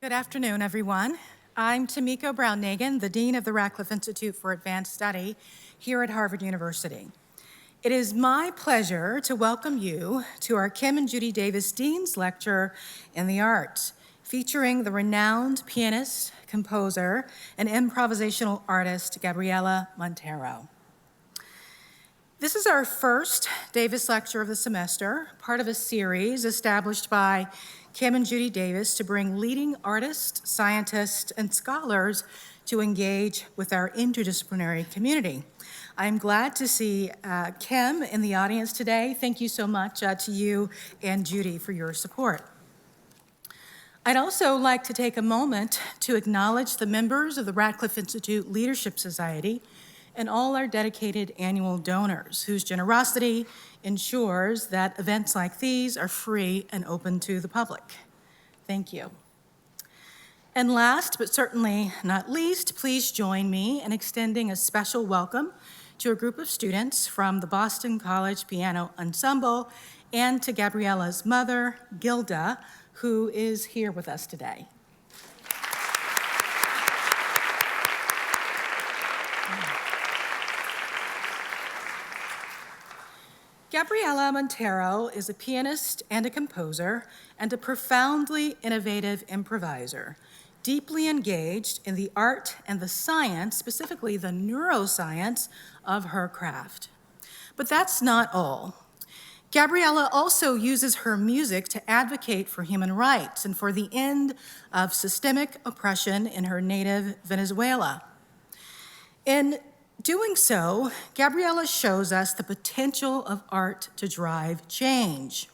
Good afternoon, everyone. I'm Tamiko Brown-Nagin, the Dean of the Radcliffe Institute for Advanced Study here at Harvard University. It is my pleasure to welcome you to our Kim and Judy Davis Dean's Lecture in the Arts, featuring the renowned pianist, composer, and improvisational artist, Gabriela Montero. This is our first Davis Lecture of the semester, part of a series established by Kim and Judy Davis to bring leading artists, scientists, and scholars to engage with our interdisciplinary community. I'm glad to see Kim in the audience today. Thank you so much to you and Judy for your support. I'd also like to take a moment to acknowledge the members of the Radcliffe Institute Leadership Society and all our dedicated annual donors whose generosity ensures that events like these are free and open to the public. Thank you. And last, but certainly not least, please join me in extending a special welcome to a group of students from the Boston College Piano Ensemble and to Gabriela's mother, Gilda, who is here with us today. Gabriela Montero is a pianist and a composer and a profoundly innovative improviser, deeply engaged in the art and the science, specifically the neuroscience, of her craft. But that's not all. Gabriela also uses her music to advocate for human rights and for the end of systemic oppression in her native Venezuela. In doing so, Gabriela shows us the potential of art to drive change.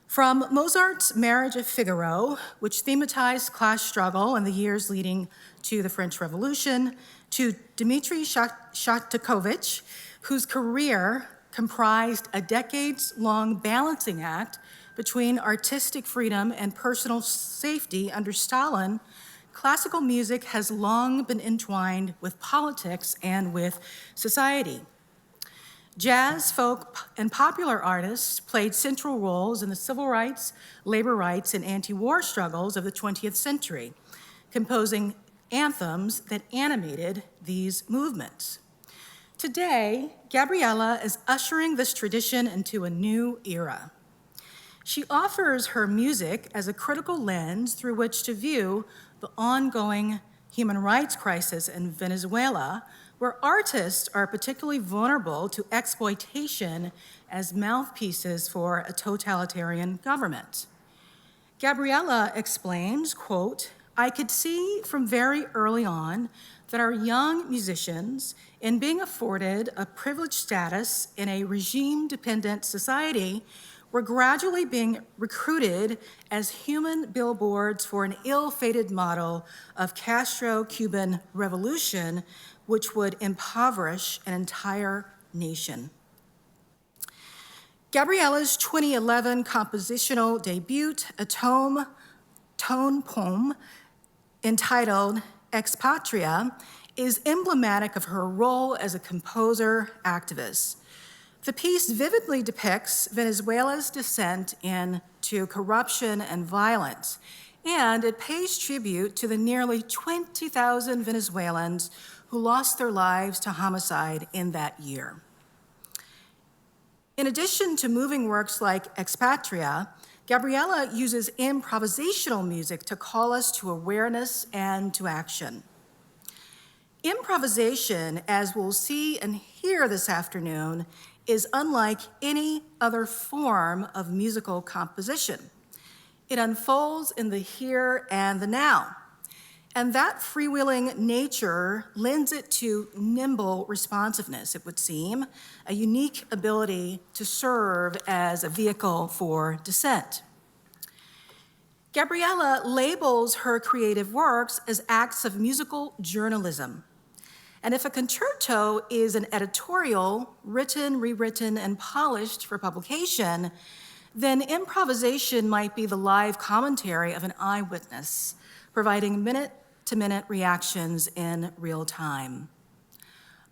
From Mozart's Marriage of Figaro, which thematized class struggle in the years leading to the French Revolution, to Dmitri Shostakovich, whose career comprised a decades-long balancing act between artistic freedom and personal safety under Stalin, classical music has long been entwined with politics and with society. Jazz, folk, and popular artists played central roles in the civil rights, labor rights, and anti-war struggles of the 20th century, composing anthems that animated these movements. Today, Gabriela is ushering this tradition into a new era. She offers her music as a critical lens through which to view the ongoing human rights crisis in Venezuela, where artists are particularly vulnerable to exploitation as mouthpieces for a totalitarian government. Gabriela explains, quote, "I could see from very early on that our young musicians, in being afforded a privileged status in a regime-dependent society, were gradually being recruited as human billboards for an ill-fated model of Castro-Cuban revolution, which would impoverish an entire nation." Gabriela's 2011 compositional debut, a tone poem entitled Expatria, is emblematic of her role as a composer activist. The piece vividly depicts Venezuela's descent into corruption and violence, and it pays tribute to the nearly 20,000 Venezuelans who lost their lives to homicide in that year. In addition to moving works like Expatria, Gabriela uses improvisational music to call us to awareness and to action. Improvisation, as we'll see and hear this afternoon, is unlike any other form of musical composition. It unfolds in the here and the now, and that freewheeling nature lends it to nimble responsiveness, it would seem, a unique ability to serve as a vehicle for dissent. Gabriela labels her creative works as acts of musical journalism. And if a concerto is an editorial, written, rewritten, and polished for publication, then improvisation might be the live commentary of an eyewitness, providing minute-to-minute reactions in real time.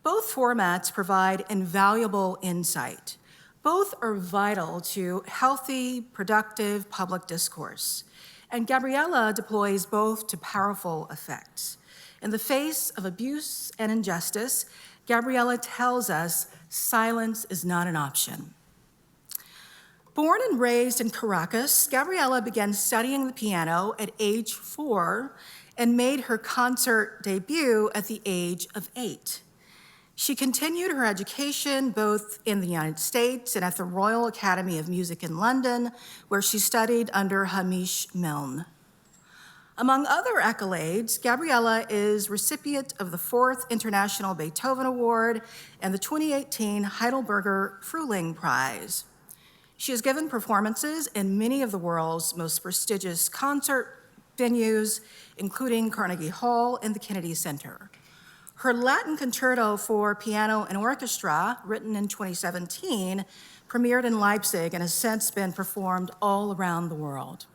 Both formats provide invaluable insight. Both are vital to healthy, productive public discourse. And Gabriela deploys both to powerful effect. In the face of abuse and injustice, Gabriela tells us silence is not an option. Born and raised in Caracas, Gabriela began studying the piano at age 4 and made her concert debut at the age of 8. She continued her education both in the United States and at the Royal Academy of Music in London, where she studied under Hamish Milne. Among other accolades, Gabriela is recipient of the 4th International Beethoven Award and the 2018 Heidelberger Frühling Prize. She has given performances in many of the world's most prestigious concert venues, including Carnegie Hall and the Kennedy Center. Her Latin Concerto for Piano and Orchestra, written in 2017, premiered in Leipzig and has since been performed all around the world.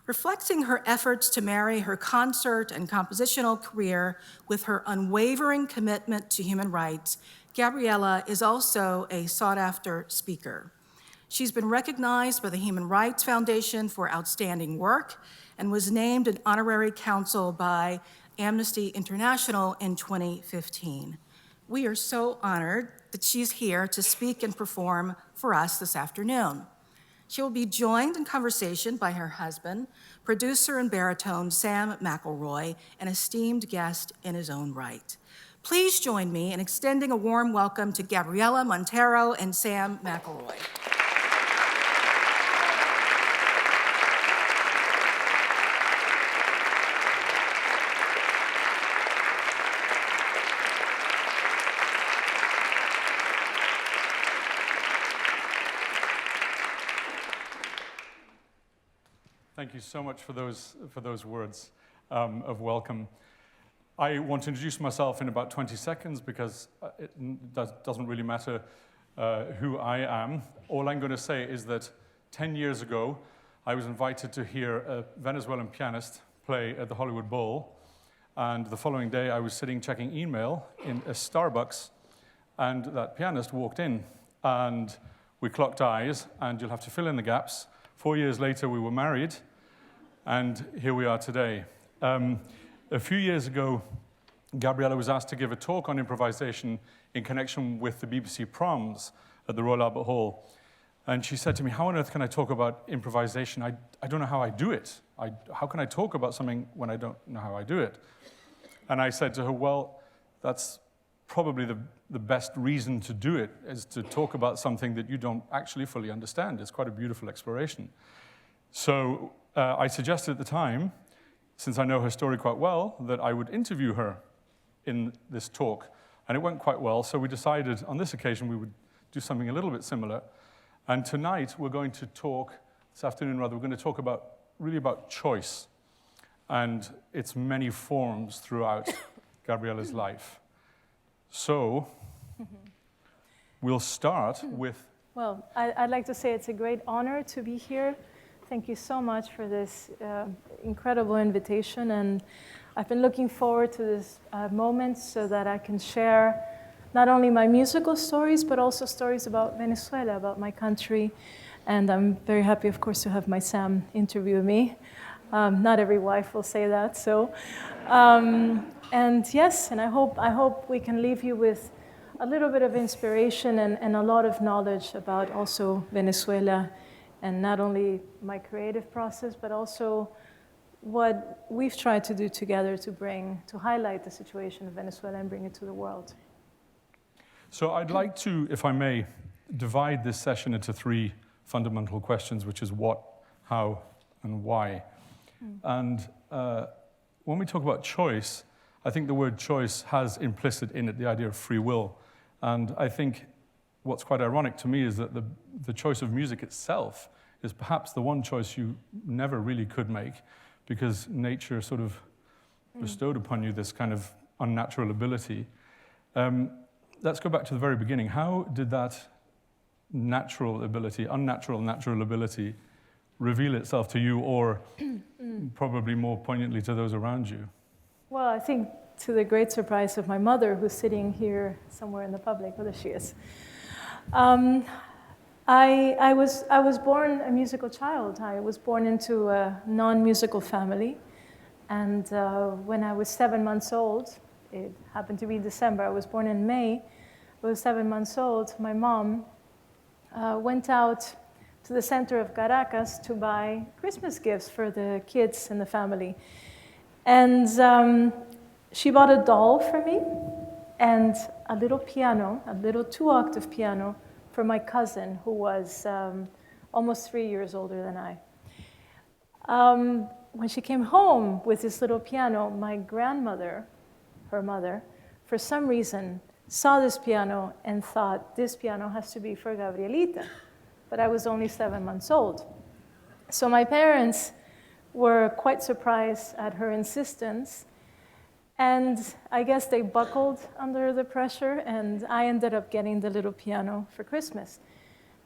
Reflecting her efforts to marry her concert and compositional career with her unwavering commitment to human rights, Gabriela is also a sought-after speaker. She's been recognized by the Human Rights Foundation for outstanding work and was named an honorary counsel by Amnesty International in 2015. We are so honored that she's here to speak and perform for us this afternoon. She will be joined in conversation by her husband, producer and baritone Sam McElroy, an esteemed guest in his own right. Please join me in extending a warm welcome to Gabriela Montero and Sam McElroy. Thank you so much for those words of welcome. I want to introduce myself in about 20 seconds because it doesn't really matter who I am. All I'm going to say is that 10 years ago, I was invited to hear a Venezuelan pianist play at the Hollywood Bowl, and the following day I was sitting checking email in a Starbucks, and that pianist walked in, and we clocked eyes, and you'll have to fill in the gaps. 4 years later, we were married, and here we are today. A few years ago, Gabriela was asked to give a talk on improvisation in connection with the BBC Proms at the Royal Albert Hall. And she said to me, how on earth can I talk about improvisation? I don't know how I do it. How can I talk about something when I don't know how I do it? And I said to her, well, that's probably the best reason to do it, is to talk about something that you don't actually fully understand. It's quite a beautiful exploration. So I suggested at the time, since I know her story quite well, that I would interview her in this talk. And it went quite well, so we decided on this occasion we would do something a little bit similar. And tonight we're going to talk, this afternoon rather, we're going to talk really about choice and its many forms throughout Gabriela's life. So we'll start with... Well, I'd like to say it's a great honor to be here. Thank you so much for this incredible invitation. And I've been looking forward to this moment so that I can share not only my musical stories, but also stories about Venezuela, about my country. And I'm very happy, of course, to have my Sam interview me. Not every wife will say that, so. And yes, and I hope we can leave you with a little bit of inspiration and a lot of knowledge about also Venezuela, and not only my creative process, but also what we've tried to do together to highlight the situation of Venezuela and bring it to the world. So I'd like to, if I may, divide this session into 3 fundamental questions, which is what, how, and why. And when we talk about choice, I think the word choice has implicit in it the idea of free will. And I think what's quite ironic to me is that the choice of music itself is perhaps the one choice you never really could make, because nature sort of bestowed upon you this kind of unnatural ability. Let's go back to the very beginning. How did that unnatural natural ability reveal itself to you, or probably more poignantly to those around you? Well, I think to the great surprise of my mother, who's sitting here somewhere in the public. Oh, there she is. I was born a musical child. I was born into a non-musical family. And when I was 7 months old, it happened to be December, I was born in May, I was 7 months old, my mom went out to the center of Caracas to buy Christmas gifts for the kids in the family. And she bought a doll for me and a little piano, a little 2-octave piano for my cousin, who was almost 3 years older than I. When she came home with this little piano, my grandmother, her mother, for some reason saw this piano and thought, this piano has to be for Gabrielita. But I was only 7 months old. So my parents were quite surprised at her insistence. And I guess they buckled under the pressure, and I ended up getting the little piano for Christmas.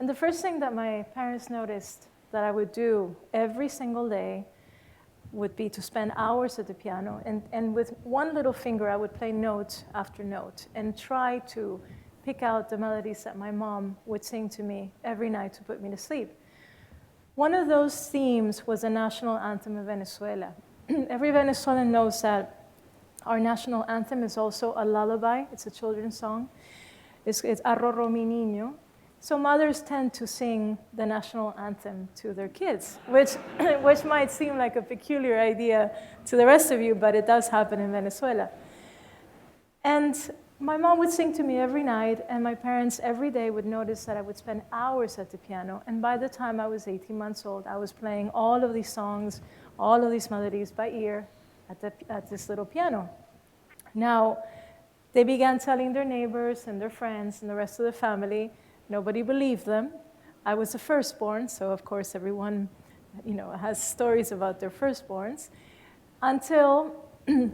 And the first thing that my parents noticed that I would do every single day would be to spend hours at the piano, and with one little finger I would play note after note and try to pick out the melodies that my mom would sing to me every night to put me to sleep. One of those themes was the national anthem of Venezuela. Every Venezuelan knows that our national anthem is also a lullaby. It's a children's song. It's Arrorro mi niño. So mothers tend to sing the national anthem to their kids, which might seem like a peculiar idea to the rest of you, but it does happen in Venezuela. And my mom would sing to me every night, and my parents every day would notice that I would spend hours at the piano. And by the time I was 18 months old, I was playing all of these songs, all of these melodies by ear at this little piano. Now, they began telling their neighbors and their friends and the rest of the family. Nobody believed them. I was the firstborn, so of course everyone, has stories about their firstborns. Until,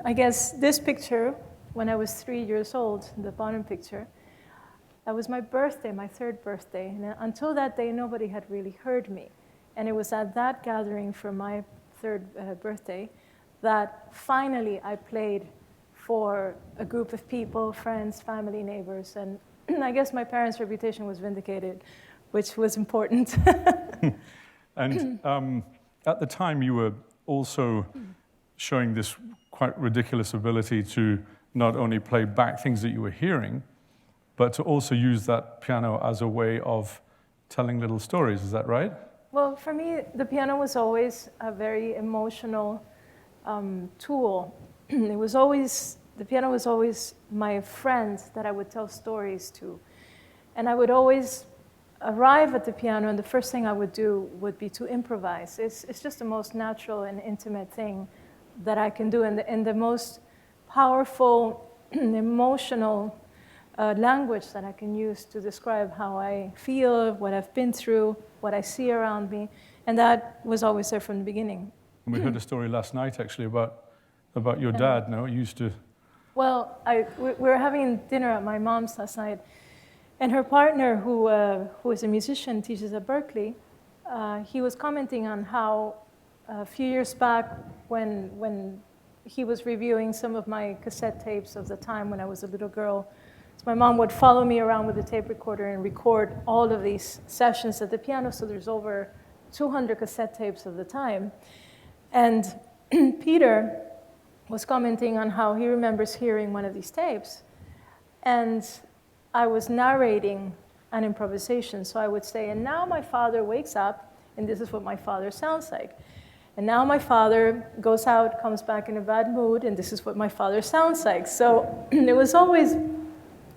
I guess, this picture, when I was 3 years old, the bottom picture, that was my birthday, my 3rd birthday. And until that day, nobody had really heard me. And it was at that gathering for my 3rd birthday that finally I played for a group of people, friends, family, neighbors, and I guess my parents' reputation was vindicated, which was important. And at the time, you were also showing this quite ridiculous ability to not only play back things that you were hearing, but to also use that piano as a way of telling little stories. Is that right? Well, for me, the piano was always a very emotional tool. The piano was always my friend that I would tell stories to. And I would always arrive at the piano, and the first thing I would do would be to improvise. It's just the most natural and intimate thing that I can do, and the most powerful, emotional language that I can use to describe how I feel, what I've been through, what I see around me. And that was always there from the beginning. And we heard a story last night, actually, about your dad, no? He used to... Well, we were having dinner at my mom's last night, and her partner, who is a musician, teaches at Berkeley, he was commenting on how a few years back when he was reviewing some of my cassette tapes of the time when I was a little girl, so my mom would follow me around with a tape recorder and record all of these sessions at the piano, so there's over 200 cassette tapes of the time. And Peter was commenting on how he remembers hearing one of these tapes, and I was narrating an improvisation. So I would say, and now my father wakes up, and this is what my father sounds like. And now my father goes out, comes back in a bad mood, and this is what my father sounds like. So it was always,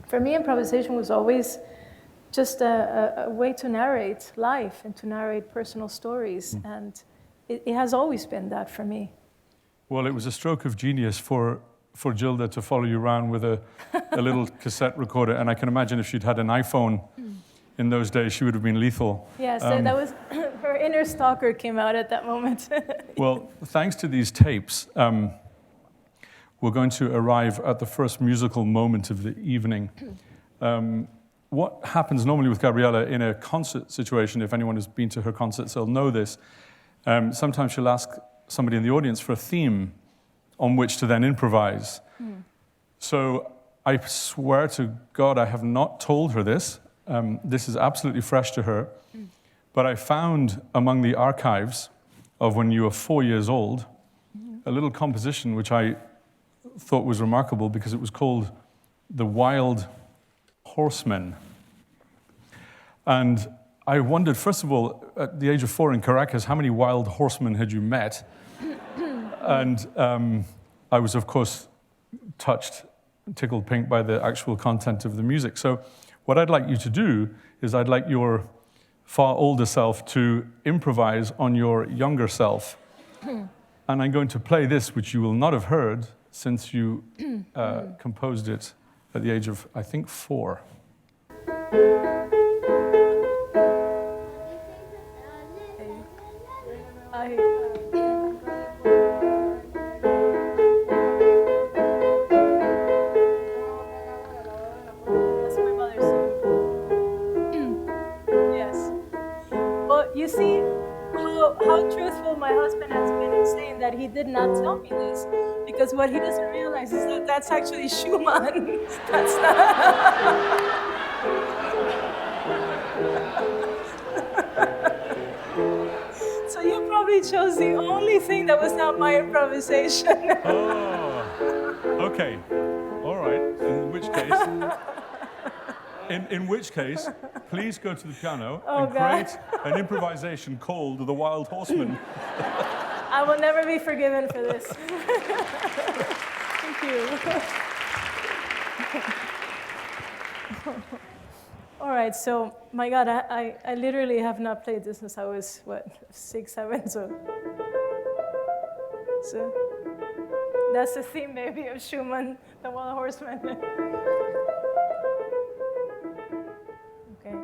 for me, improvisation was always just a way to narrate life and to narrate personal stories. And it has always been that for me. Well, it was a stroke of genius for Gilda to follow you around with a little cassette recorder, and I can imagine if she'd had an iPhone in those days, she would have been lethal. Yes, that was, her inner stalker came out at that moment. Well, thanks to these tapes, we're going to arrive at the first musical moment of the evening. What happens normally with Gabriela in a concert situation, if anyone has been to her concerts, they'll know this, sometimes she'll ask somebody in the audience for a theme on which to then improvise. So I swear to God I have not told her this, this is absolutely fresh to her. But I found among the archives of when you were 4 years old, a little composition which I thought was remarkable because it was called The Wild Horsemen. And I wondered, first of all, at the age of 4 in Caracas, how many wild horsemen had you met? And I was, of course, touched, tickled pink by the actual content of the music. So what I'd like you to do is I'd like your far older self to improvise on your younger self. And I'm going to play this, which you will not have heard since you composed it at the age of, I think, 4. That's my mother's song. Yes. Well, you see how truthful my husband has been in saying that he did not tell me this, because what he doesn't realize is that that's actually Schumann. That's not. So you probably chose the only thing that was not my improvisation. Oh, okay. All right. In which case, please go to the piano and create an improvisation called The Wild Horseman. I will never be forgiven for this. Thank you. All right, so, my God, I literally have not played this since I was, 6, 7, so that's the theme maybe of Schumann, The Wild Horseman. Okay.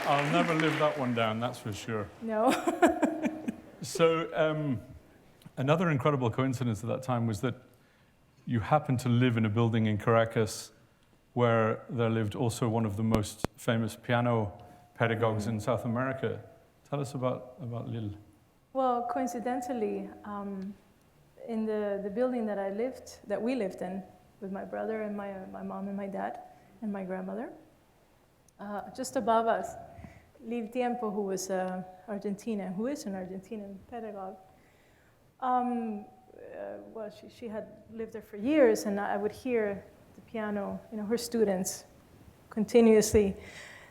I'll never live that one down, that's for sure. No. So another incredible coincidence at that time was that you happened to live in a building in Caracas where there lived also one of the most famous piano pedagogues in South America. Tell us about Lil. Well, coincidentally, in the building that we lived in with my brother and my mom and my dad and my grandmother, just above us, Lil Tiempo, who was who is an Argentinian pedagogue. Well, she had lived there for years, and I would hear the piano, her students continuously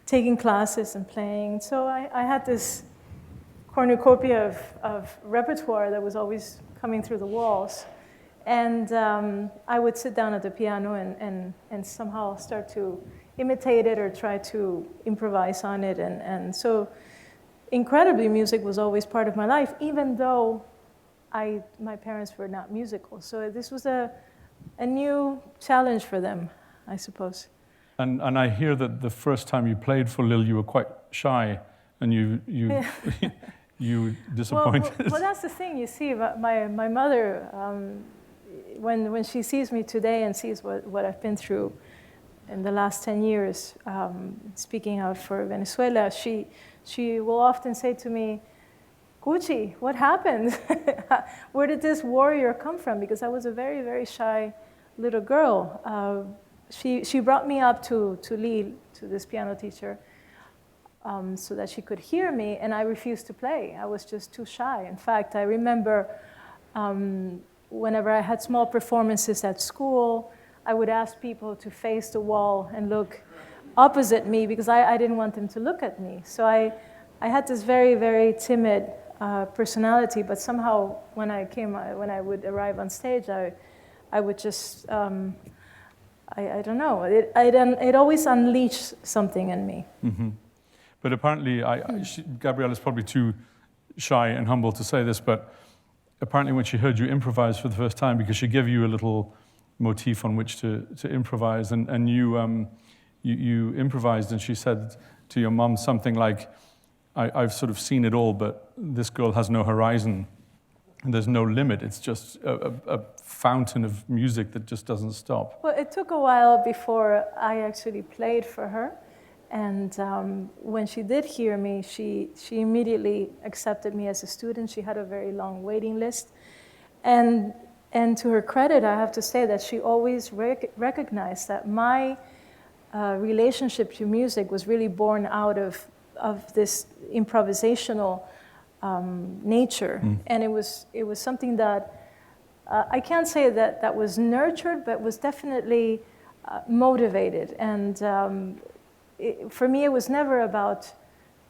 taking classes and playing. So I had this cornucopia of repertoire that was always coming through the walls. And I would sit down at the piano and somehow start to imitate it or try to improvise on it. And so incredibly, music was always part of my life, even though my parents were not musical. So this was a new challenge for them, I suppose. And I hear that the first time you played for Lil, you were quite shy, and you you disappointed. Well, that's the thing. You see, my mother, when she sees me today and sees what I've been through in the last 10 years, speaking out for Venezuela, she will often say to me, "Gucci, what happened? Where did this warrior come from?" Because I was a very, very shy little girl. She brought me up to Lil, to this piano teacher, so that she could hear me, and I refused to play. I was just too shy. In fact, I remember whenever I had small performances at school, I would ask people to face the wall and look opposite me because I didn't want them to look at me. So I had this very, very timid personality, but somehow when I would arrive on stage, I would just, I don't know, it always unleashed something in me. Mm-hmm. But apparently, Gabriela's probably too shy and humble to say this, but apparently when she heard you improvise for the first time, because she gave you a little motif on which to improvise, and you improvised, and she said to your mom something like, I've sort of seen it all, but this girl has no horizon. There's no limit. It's just a fountain of music that just doesn't stop. Well, it took a while before I actually played for her. And when she did hear me, she immediately accepted me as a student. She had a very long waiting list. And to her credit, I have to say that she always recognized that my relationship to music was really born out of this improvisational nature. And it was something that I can't say that was nurtured, but was definitely motivated. And for me, it was never about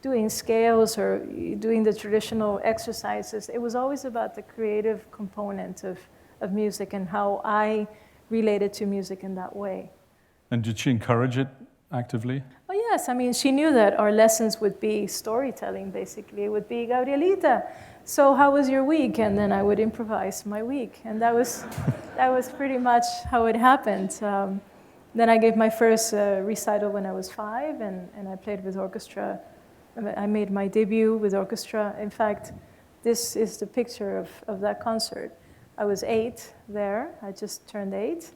doing scales or doing the traditional exercises. It was always about the creative component of music and how I related to music in that way. And did she encourage it actively? Oh, yes. I mean, she knew that our lessons would be storytelling, basically. It would be, "Gabrielita, so how was your week?" And then I would improvise my week. And that was pretty much how it happened. Then I gave my first recital when I was 5, and I played with orchestra. I made my debut with orchestra. In fact, this is the picture of that concert. I was 8 there. I just turned 8.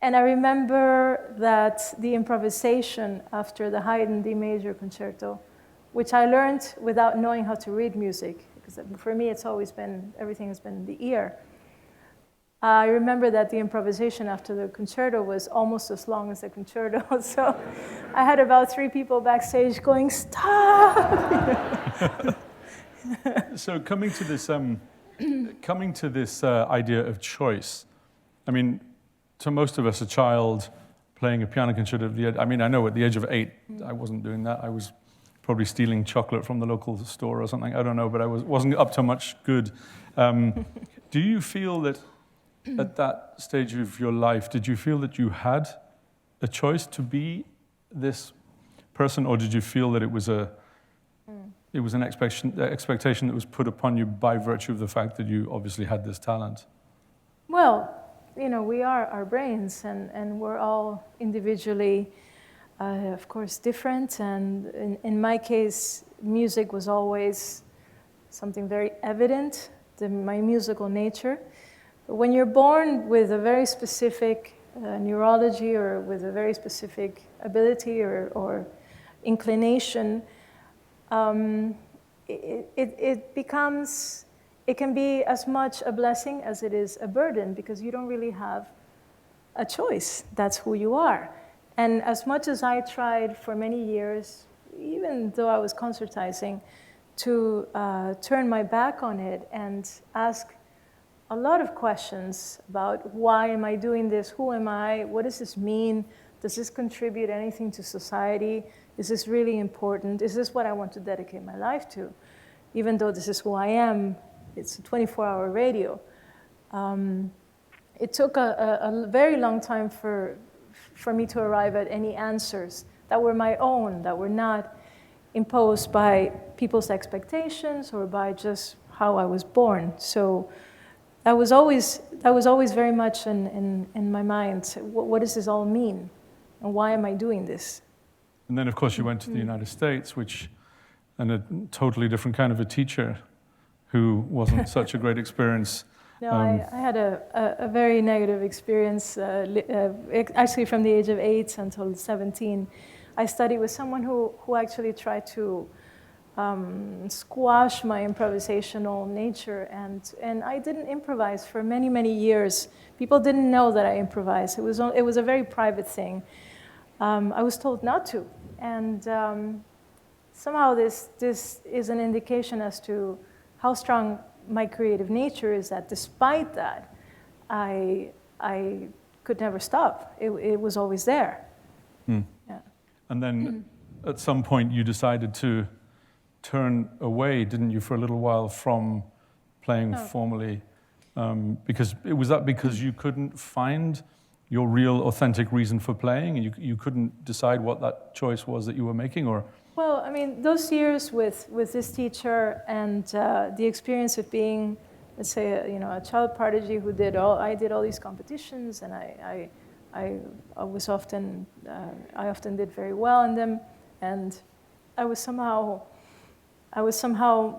And I remember that the improvisation after the Haydn D major concerto, which I learned without knowing how to read music, because for me everything has been the ear. I remember that the improvisation after the concerto was almost as long as the concerto, so I had about 3 people backstage going, "Stop!" So coming to this idea of choice, I mean, to most of us, a child playing a piano concerto I know at the age of 8, I wasn't doing that. I was probably stealing chocolate from the local store or something. I don't know, but I wasn't up to much good. Do you feel that at that stage of your life, did you feel that you had a choice to be this person, or did you feel that it was an expectation that was put upon you by virtue of the fact that you obviously had this talent? Well, we are our brains, and we're all individually of course, different. And in my case, music was always something very evident, my musical nature. But when you're born with a very specific neurology or with a very specific ability or inclination, it can be as much a blessing as it is a burden, because you don't really have a choice. That's who you are. And as much as I tried for many years, even though I was concertizing, to turn my back on it and ask a lot of questions about why am I doing this, who am I, what does this mean, does this contribute anything to society, is this really important, is this what I want to dedicate my life to, even though this is who I am, it's a 24-hour radio. It took a very long time for me to arrive at any answers that were my own, that were not imposed by people's expectations or by just how I was born. So that was always very much in my mind. What does this all mean? And why am I doing this? And then, of course, you went to the United States, and a totally different kind of a teacher who wasn't such a great experience. No, I had a very negative experience, actually from the age of 8 until 17. I studied with someone who actually tried to squash my improvisational nature, and I didn't improvise for many, many years. People didn't know that I improvised. It was a very private thing. I was told not to, and somehow this is an indication as to how strong my creative nature is, that despite that, I could never stop. It was always there. Mm. Yeah. And then at some point you decided to turn away, didn't you, for a little while from playing formally? Because you couldn't find your real authentic reason for playing, and you couldn't decide what that choice was that you were making, or? Well, I mean, those years with this teacher and the experience of being, let's say, a child prodigy who I did all these competitions, and I often did very well in them, and I was somehow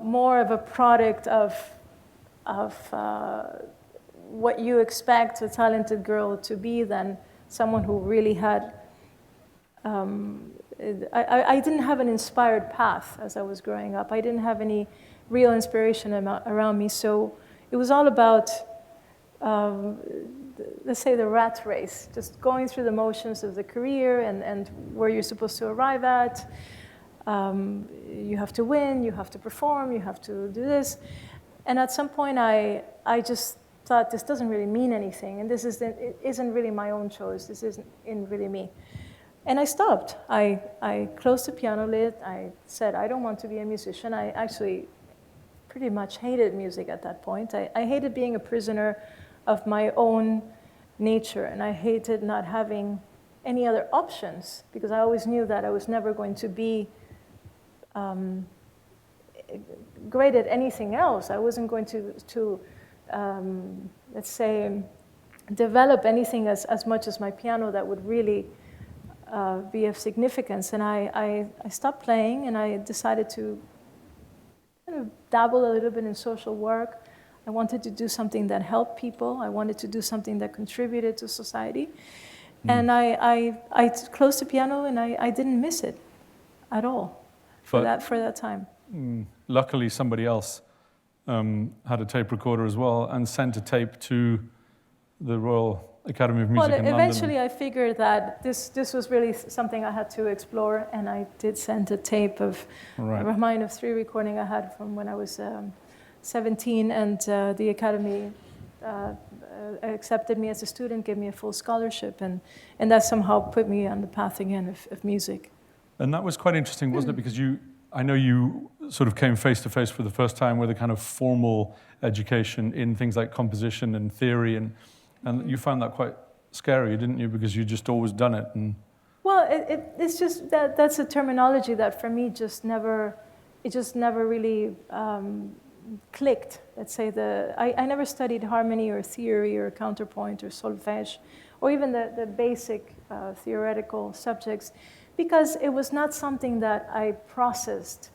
more of a product of what you expect a talented girl to be than someone who really had. I didn't have an inspired path as I was growing up. I didn't have any real inspiration around me. So it was all about, let's say, the rat race, just going through the motions of the career and where you're supposed to arrive at. You have to win, you have to perform, you have to do this. And at some point, I just thought, this doesn't really mean anything, and it isn't really my own choice. This isn't really me. And I stopped. I closed the piano lid. I said, I don't want to be a musician. I actually pretty much hated music at that point. I hated being a prisoner of my own nature, and I hated not having any other options, because I always knew that I was never going to be great at anything else. I wasn't going to let's say, develop anything as much as my piano that would really be of significance. And I stopped playing, and I decided to kind of dabble a little bit in social work. I wanted to do something that helped people. I wanted to do something that contributed to society. And I closed the piano, and I didn't miss it at all for that time. Luckily, somebody else had a tape recorder as well and sent a tape to the Royal Academy of Music in London. Eventually I figured that this was really something I had to explore, and I did send a tape of a Rahman of 3 recording I had from when I was 17, and the Academy accepted me as a student, gave me a full scholarship, and that somehow put me on the path again of music. And that was quite interesting, wasn't it? Because I know you sort of came face to face for the first time with a kind of formal education in things like composition and theory, and you found that quite scary, didn't you? Because you just always done it. And well, it's just that's a terminology that for me just never really clicked. Let's say I never studied harmony or theory or counterpoint or solfège, or even the basic theoretical subjects, because it was not something that I processed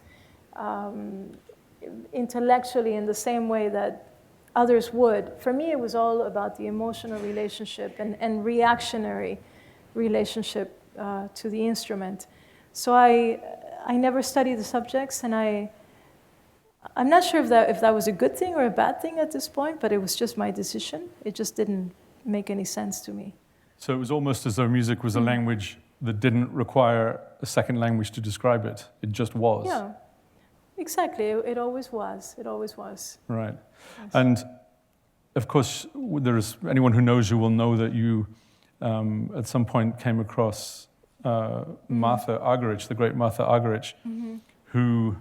intellectually in the same way that others would. For me, it was all about the emotional relationship and reactionary relationship to the instrument. So I never studied the subjects, and I'm not sure if that was a good thing or a bad thing at this point, but it was just my decision. It just didn't make any sense to me. So it was almost as though music was a language that didn't require a second language to describe it. It just was. Yeah, exactly. It always was. It always was. Right. Yes. And of course, anyone who knows you will know that you at some point came across Martha Argerich, the great Martha Argerich, who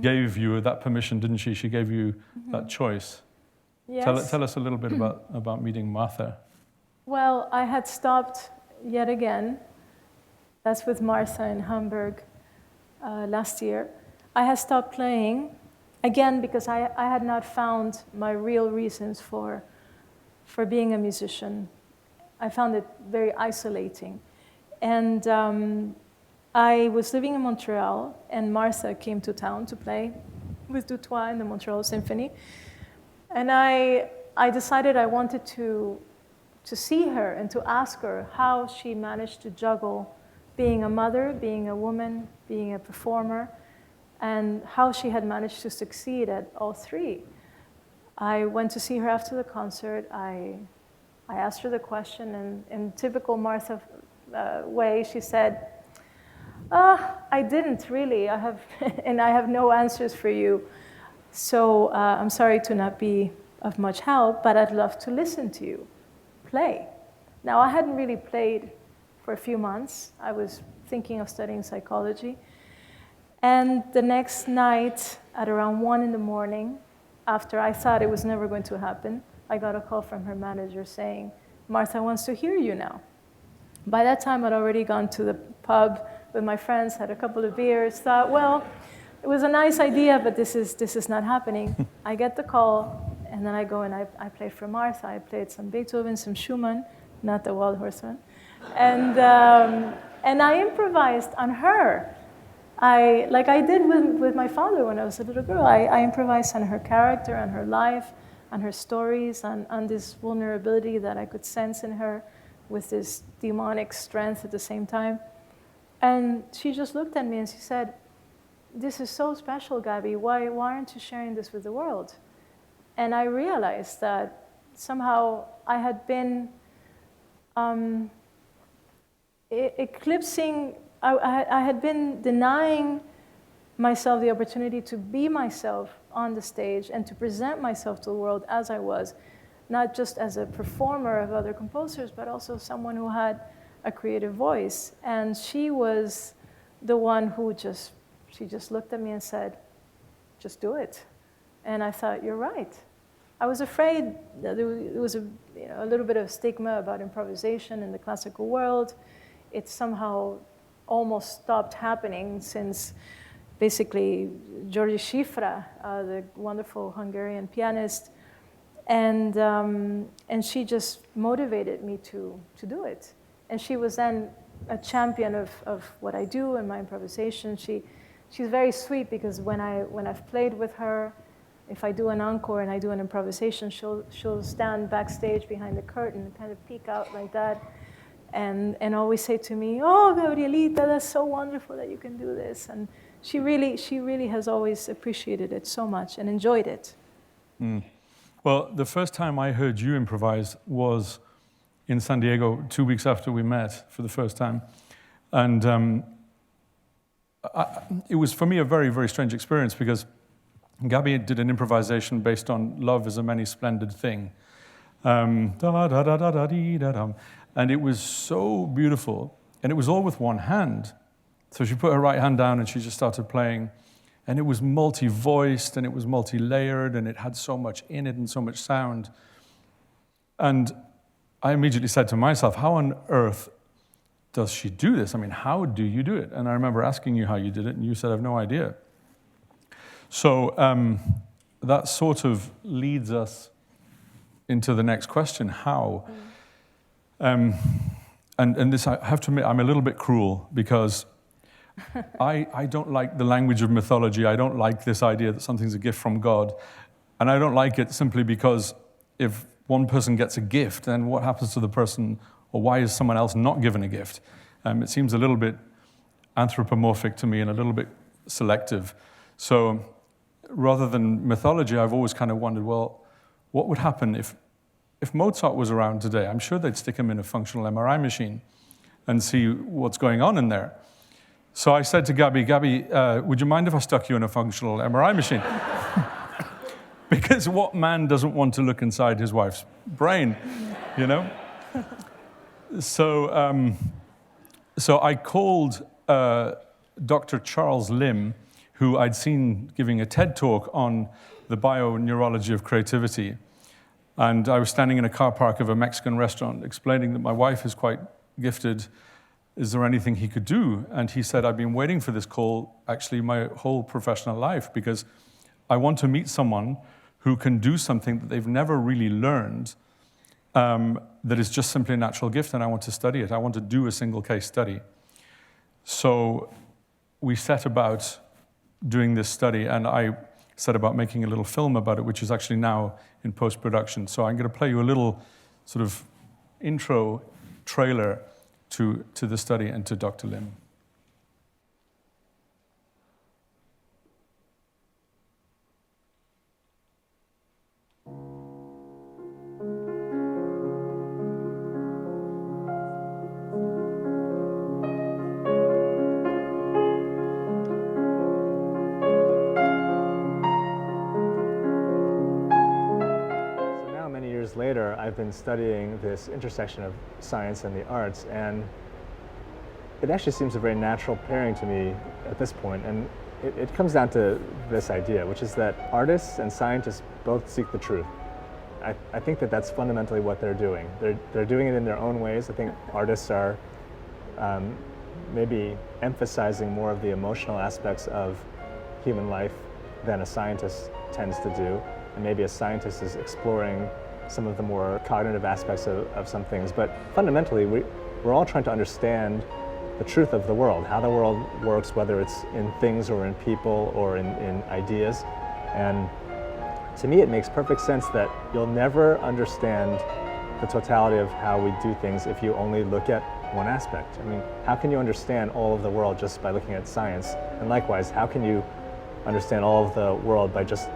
gave you that permission, didn't she? She gave you that choice. Yes. Tell us a little bit about meeting Martha. Well, I had stopped yet again. That's with Martha in Hamburg last year. I had stopped playing again because I had not found my real reasons for being a musician. I found it very isolating. And I was living in Montreal, and Martha came to town to play with Dutoit in the Montreal Symphony. And I decided I wanted to see her and to ask her how she managed to juggle being a mother, being a woman, being a performer, and how she had managed to succeed at all three. I went to see her after the concert. I asked her the question, and in typical Martha way, she said, I didn't really. I have no answers for you. So I'm sorry to not be of much help, but I'd love to listen to you play. Now, I hadn't really played for a few months. I was thinking of studying psychology. And the next night, at around 1 in the morning, after I thought it was never going to happen, I got a call from her manager saying, Martha wants to hear you now. By that time, I'd already gone to the pub with my friends, had a couple of beers, thought, well, it was a nice idea, but this is not happening. I get the call, and then I go and I played for Martha. I played some Beethoven, some Schumann, not the Wild Horseman. And I improvised on her. Like I did with my father when I was a little girl. I improvised on her character, on her life, on her stories, on this vulnerability that I could sense in her with this demonic strength at the same time. And she just looked at me and she said, this is so special, Gabi. Why aren't you sharing this with the world? And I realized that somehow I had been eclipsing, I had been denying myself the opportunity to be myself on the stage and to present myself to the world as I was, not just as a performer of other composers, but also someone who had a creative voice. And she was the one who she just looked at me and said, just do it. And I thought, you're right. I was afraid that there was a little bit of stigma about improvisation in the classical world. It somehow almost stopped happening since basically György Cifra, the wonderful Hungarian pianist, and she just motivated me to do it. And she was then a champion of what I do and my improvisation. She's very sweet because when I've played with her, if I do an encore and I do an improvisation, she'll stand backstage behind the curtain, kind of peek out like that, and always say to me, "Oh, Gabrielita, that's so wonderful that you can do this." And she really has always appreciated it so much and enjoyed it. Mm. Well, the first time I heard you improvise was in San Diego 2 weeks after we met for the first time. And it was, for me, a very, very strange experience because Gabi did an improvisation based on Love is a Many Splendid Thing. And it was so beautiful. And it was all with one hand. So she put her right hand down and she just started playing. And it was multi-voiced and it was multi-layered and it had so much in it and so much sound. And I immediately said to myself, how on earth does she do this? I mean, how do you do it? And I remember asking you how you did it, and you said, I have no idea. So that sort of leads us into the next question, how? and this, I have to admit, I'm a little bit cruel because I don't like the language of mythology. I don't like this idea that something's a gift from God. And I don't like it simply because if one person gets a gift, then what happens to the person, or why is someone else not given a gift? It seems a little bit anthropomorphic to me and a little bit selective. So rather than mythology, I've always kind of wondered, well, what would happen if Mozart was around today? I'm sure they'd stick him in a functional MRI machine and see what's going on in there. So I said to Gabby, would you mind if I stuck you in a functional MRI machine? Because what man doesn't want to look inside his wife's brain, you know? So I called Dr. Charles Lim, who I'd seen giving a TED talk on the bioneurology of creativity. And I was standing in a car park of a Mexican restaurant explaining that my wife is quite gifted. Is there anything he could do? And he said, I've been waiting for this call actually my whole professional life because I want to meet someone who can do something that they've never really learned, that is just simply a natural gift, and I want to study it. I want to do a single case study. So we set about doing this study, and I set about making a little film about it, which is actually now in post-production. So I'm going to play you a little sort of intro trailer to the study and to Dr. Lim. Later, I've been studying this intersection of science and the arts, and it actually seems a very natural pairing to me at this point. And it comes down to this idea, which is that artists and scientists both seek the truth. I think that that's fundamentally what they're doing. They're doing it in their own ways. I think artists are maybe emphasizing more of the emotional aspects of human life than a scientist tends to do, and maybe a scientist is exploring some of the more cognitive aspects of some things. But fundamentally, we're all trying to understand the truth of the world, how the world works, whether it's in things or in people or in ideas. And to me, it makes perfect sense that you'll never understand the totality of how we do things if you only look at one aspect. I mean, how can you understand all of the world just by looking at science? And likewise, how can you understand all of the world by just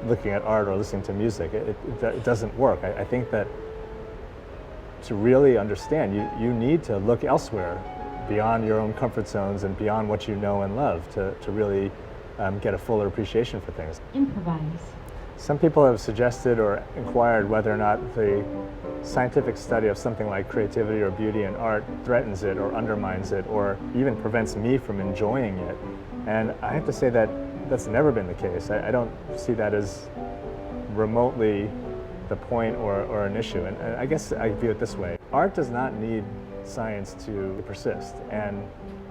looking at art or listening to music? It doesn't work. I think that to really understand, you need to look elsewhere beyond your own comfort zones and beyond what you know and love to really get a fuller appreciation for things. Improvise. Some people have suggested or inquired whether or not the scientific study of something like creativity or beauty and art threatens it or undermines it or even prevents me from enjoying it. And I have to say that that's never been the case. I don't see that as remotely the point or an issue. And I guess I view it this way. Art does not need science to persist. And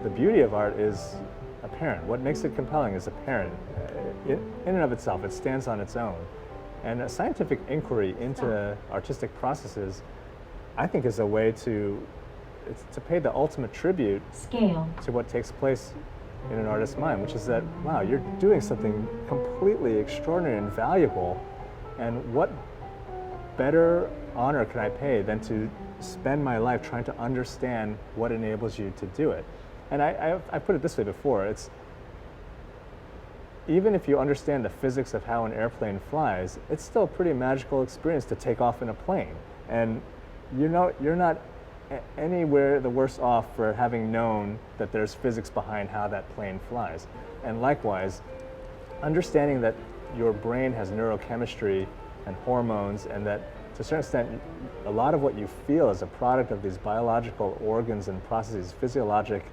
the beauty of art is apparent. What makes it compelling is apparent. In and of itself, it stands on its own. And a scientific inquiry into artistic processes, I think, is a way to pay the ultimate tribute to what takes place in an artist's mind, which is that, wow, you're doing something completely extraordinary and valuable, and what better honor can I pay than to spend my life trying to understand what enables you to do it? And I put it this way before, it's even if you understand the physics of how an airplane flies, it's still a pretty magical experience to take off in a plane. And you're not anywhere the worse off for having known that there's physics behind how that plane flies. And likewise, understanding that your brain has neurochemistry and hormones, and that to a certain extent, a lot of what you feel is a product of these biological organs and processes, physiologic,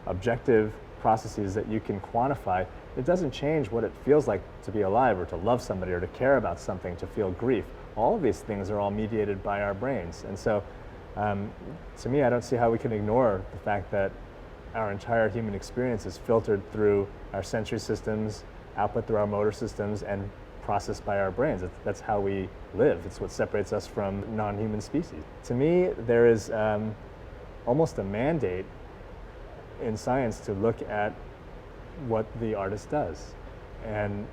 objective processes that you can quantify. It doesn't change what it feels like to be alive or to love somebody or to care about something, to feel grief. All of these things are all mediated by our brains. And so to me, I don't see how we can ignore the fact that our entire human experience is filtered through our sensory systems, output through our motor systems, and processed by our brains. That's how we live. It's what separates us from non-human species. To me, there is almost a mandate in science to look at what the artist does. And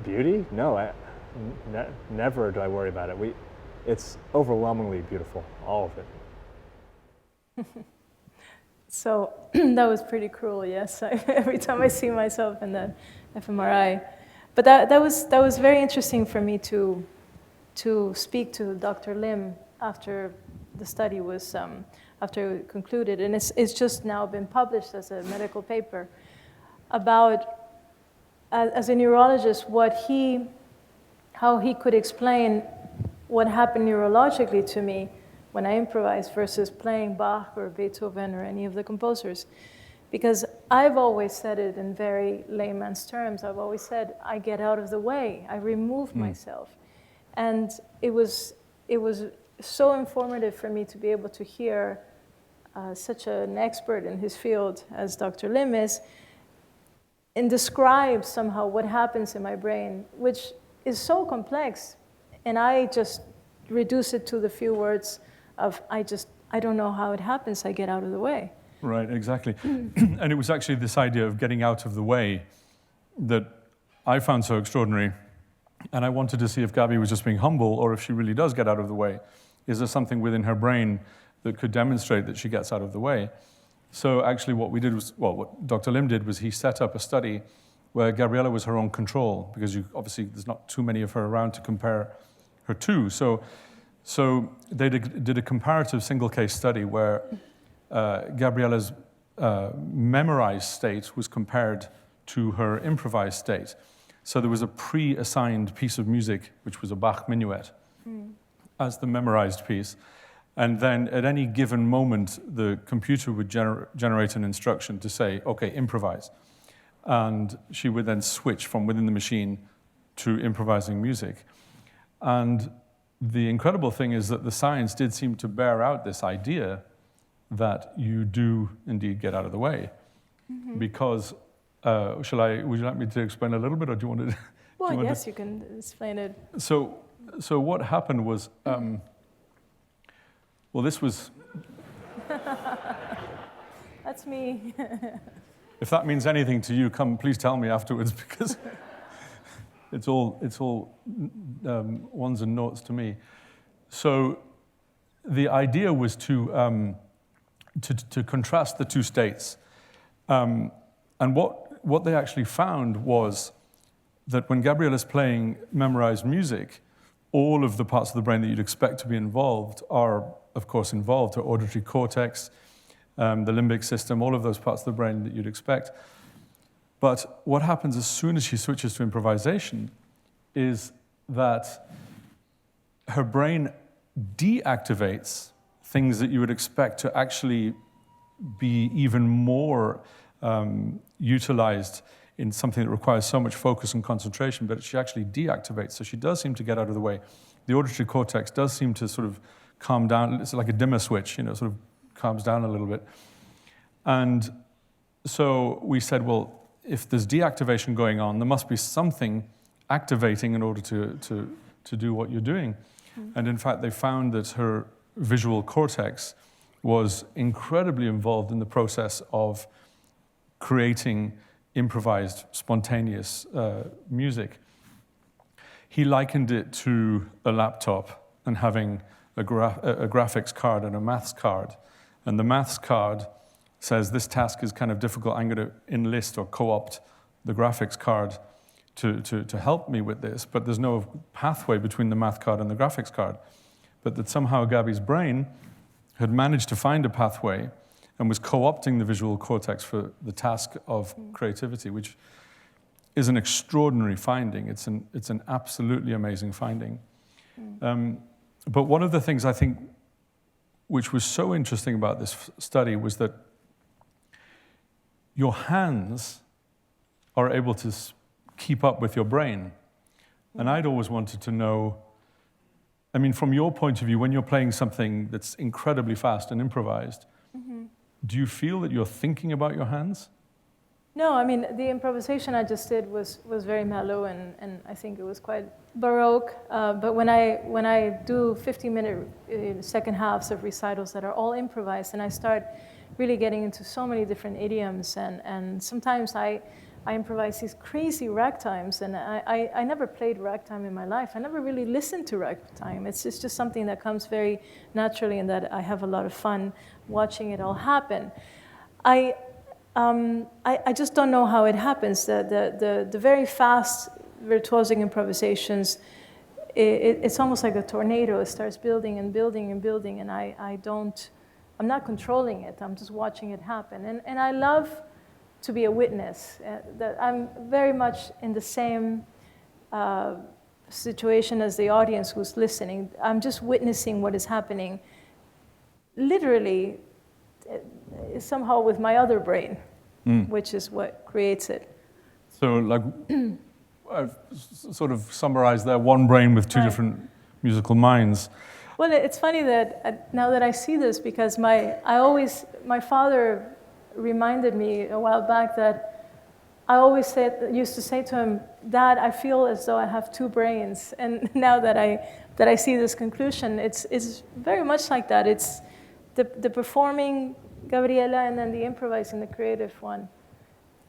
beauty? No, never do I worry about it. It's overwhelmingly beautiful, all of it. So that was pretty cruel, yes. Every time I see myself in the fMRI. But that was very interesting for me to speak to Dr. Lim after the study was after it concluded, and it's just now been published as a medical paper about, as a neurologist, how he could explain what happened neurologically to me when I improvised versus playing Bach or Beethoven or any of the composers. Because I've always said it in very layman's terms. I've always said, I get out of the way. I remove myself. And it was so informative for me to be able to hear such an expert in his field as Dr. Lim is, and describe somehow what happens in my brain, which is so complex. And I just reduce it to the few words of, I don't know how it happens, I get out of the way. Right, exactly. And it was actually this idea of getting out of the way that I found so extraordinary. And I wanted to see if Gabby was just being humble or if she really does get out of the way. Is there something within her brain that could demonstrate that she gets out of the way? So actually what we did was, well, what Dr. Lim did was he set up a study where Gabriela was her own control, because obviously there's not too many of her around to compare her to. So they did a comparative single case study where Gabriela's memorized state was compared to her improvised state. So there was a pre-assigned piece of music, which was a Bach minuet, as the memorized piece. And then at any given moment, the computer would generate an instruction to say, okay, improvise. And she would then switch from within the machine to improvising music. And the incredible thing is that the science did seem to bear out this idea that you do indeed get out of the way. Because, would you like me to explain a little bit, or do you want to? Well, yes, you can explain it. So what happened was, well, this was... That's me. If that means anything to you, please tell me afterwards, because it's all ones and noughts to me. So the idea was to contrast the two states. And what they actually found was that when Gabriela's playing memorized music, all of the parts of the brain that you'd expect to be involved are, of course, involved. Her auditory cortex, the limbic system, all of those parts of the brain that you'd expect. But what happens as soon as she switches to improvisation is that her brain deactivates things that you would expect to actually be even more utilized in something that requires so much focus and concentration, but she actually deactivates. So she does seem to get out of the way. The auditory cortex does seem to sort of calm down. It's like a dimmer switch, sort of calms down a little bit. And so we said, well, if there's deactivation going on, there must be something activating in order to do what you're doing. And in fact, they found that her visual cortex was incredibly involved in the process of creating improvised, spontaneous music. He likened it to a laptop and having a graphics card and a maths card. And the maths card says, this task is kind of difficult, I'm going to enlist or co-opt the graphics card to help me with this, but there's no pathway between the math card and the graphics card. But that somehow Gabby's brain had managed to find a pathway and was co-opting the visual cortex for the task of creativity, which is an extraordinary finding. It's an absolutely amazing finding. But one of the things I think which was so interesting about this study was that your hands are able to keep up with your brain. And I'd always wanted to know, I mean, from your point of view, when you're playing something that's incredibly fast and improvised, do you feel that you're thinking about your hands? No, I mean, the improvisation I just did was very mellow, and I think it was quite Baroque. But when I do 50-minute second halves of recitals that are all improvised, and I start really getting into so many different idioms, and sometimes I improvise these crazy ragtimes, and I never played ragtime in my life. I never really listened to ragtime. It's just something that comes very naturally, and that I have a lot of fun watching it all happen. I just don't know how it happens. The very fast virtuosic improvisations, it's almost like a tornado. It starts building and building and building, and I'm not controlling it. I'm just watching it happen. And I love to be a witness. That I'm very much in the same situation as the audience who's listening. I'm just witnessing what is happening, literally, somehow with my other brain, which is what creates it. So, like, I've sort of summarized there, one brain with two different musical minds. Well, it's funny that now that I see this, because my father reminded me a while back that I always used to say to him, "Dad, I feel as though I have two brains." And now that I see this conclusion, it's very much like that. It's the performing Gabriela, and then the improvising, the creative one.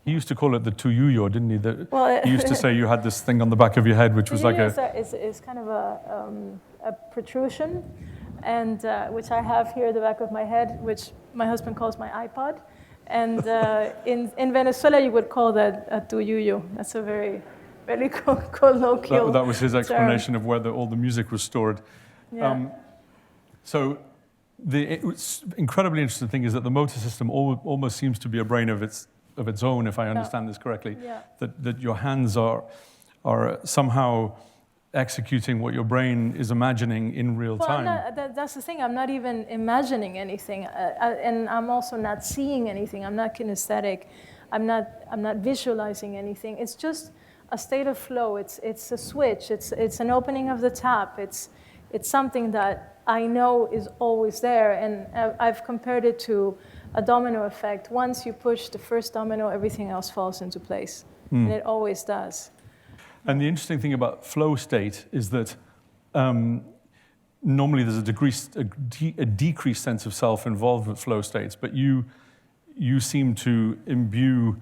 He used to call it the tuyuyo, didn't he? He used to say you had this thing on the back of your head, which was like is kind of a protrusion, and which I have here at the back of my head, which my husband calls my iPod. And in Venezuela, you would call that a tuyuyo. That's a very, very colloquial that was his explanation term of where all the music was stored. Yeah. So the incredibly interesting thing is that the motor system almost seems to be a brain of its own, if I understand this correctly. Yeah. That your hands are somehow executing what your brain is imagining in real time. That's the thing. I'm not even imagining anything, and I'm also not seeing anything. I'm not kinesthetic. I'm not visualizing anything. It's just a state of flow. It's a switch. It's an opening of the tap. It's something that I know is always there, and I've compared it to a domino effect. Once you push the first domino, everything else falls into place, and it always does. And the interesting thing about flow state is that normally there's a decreased sense of self involved with flow states, but you seem to imbue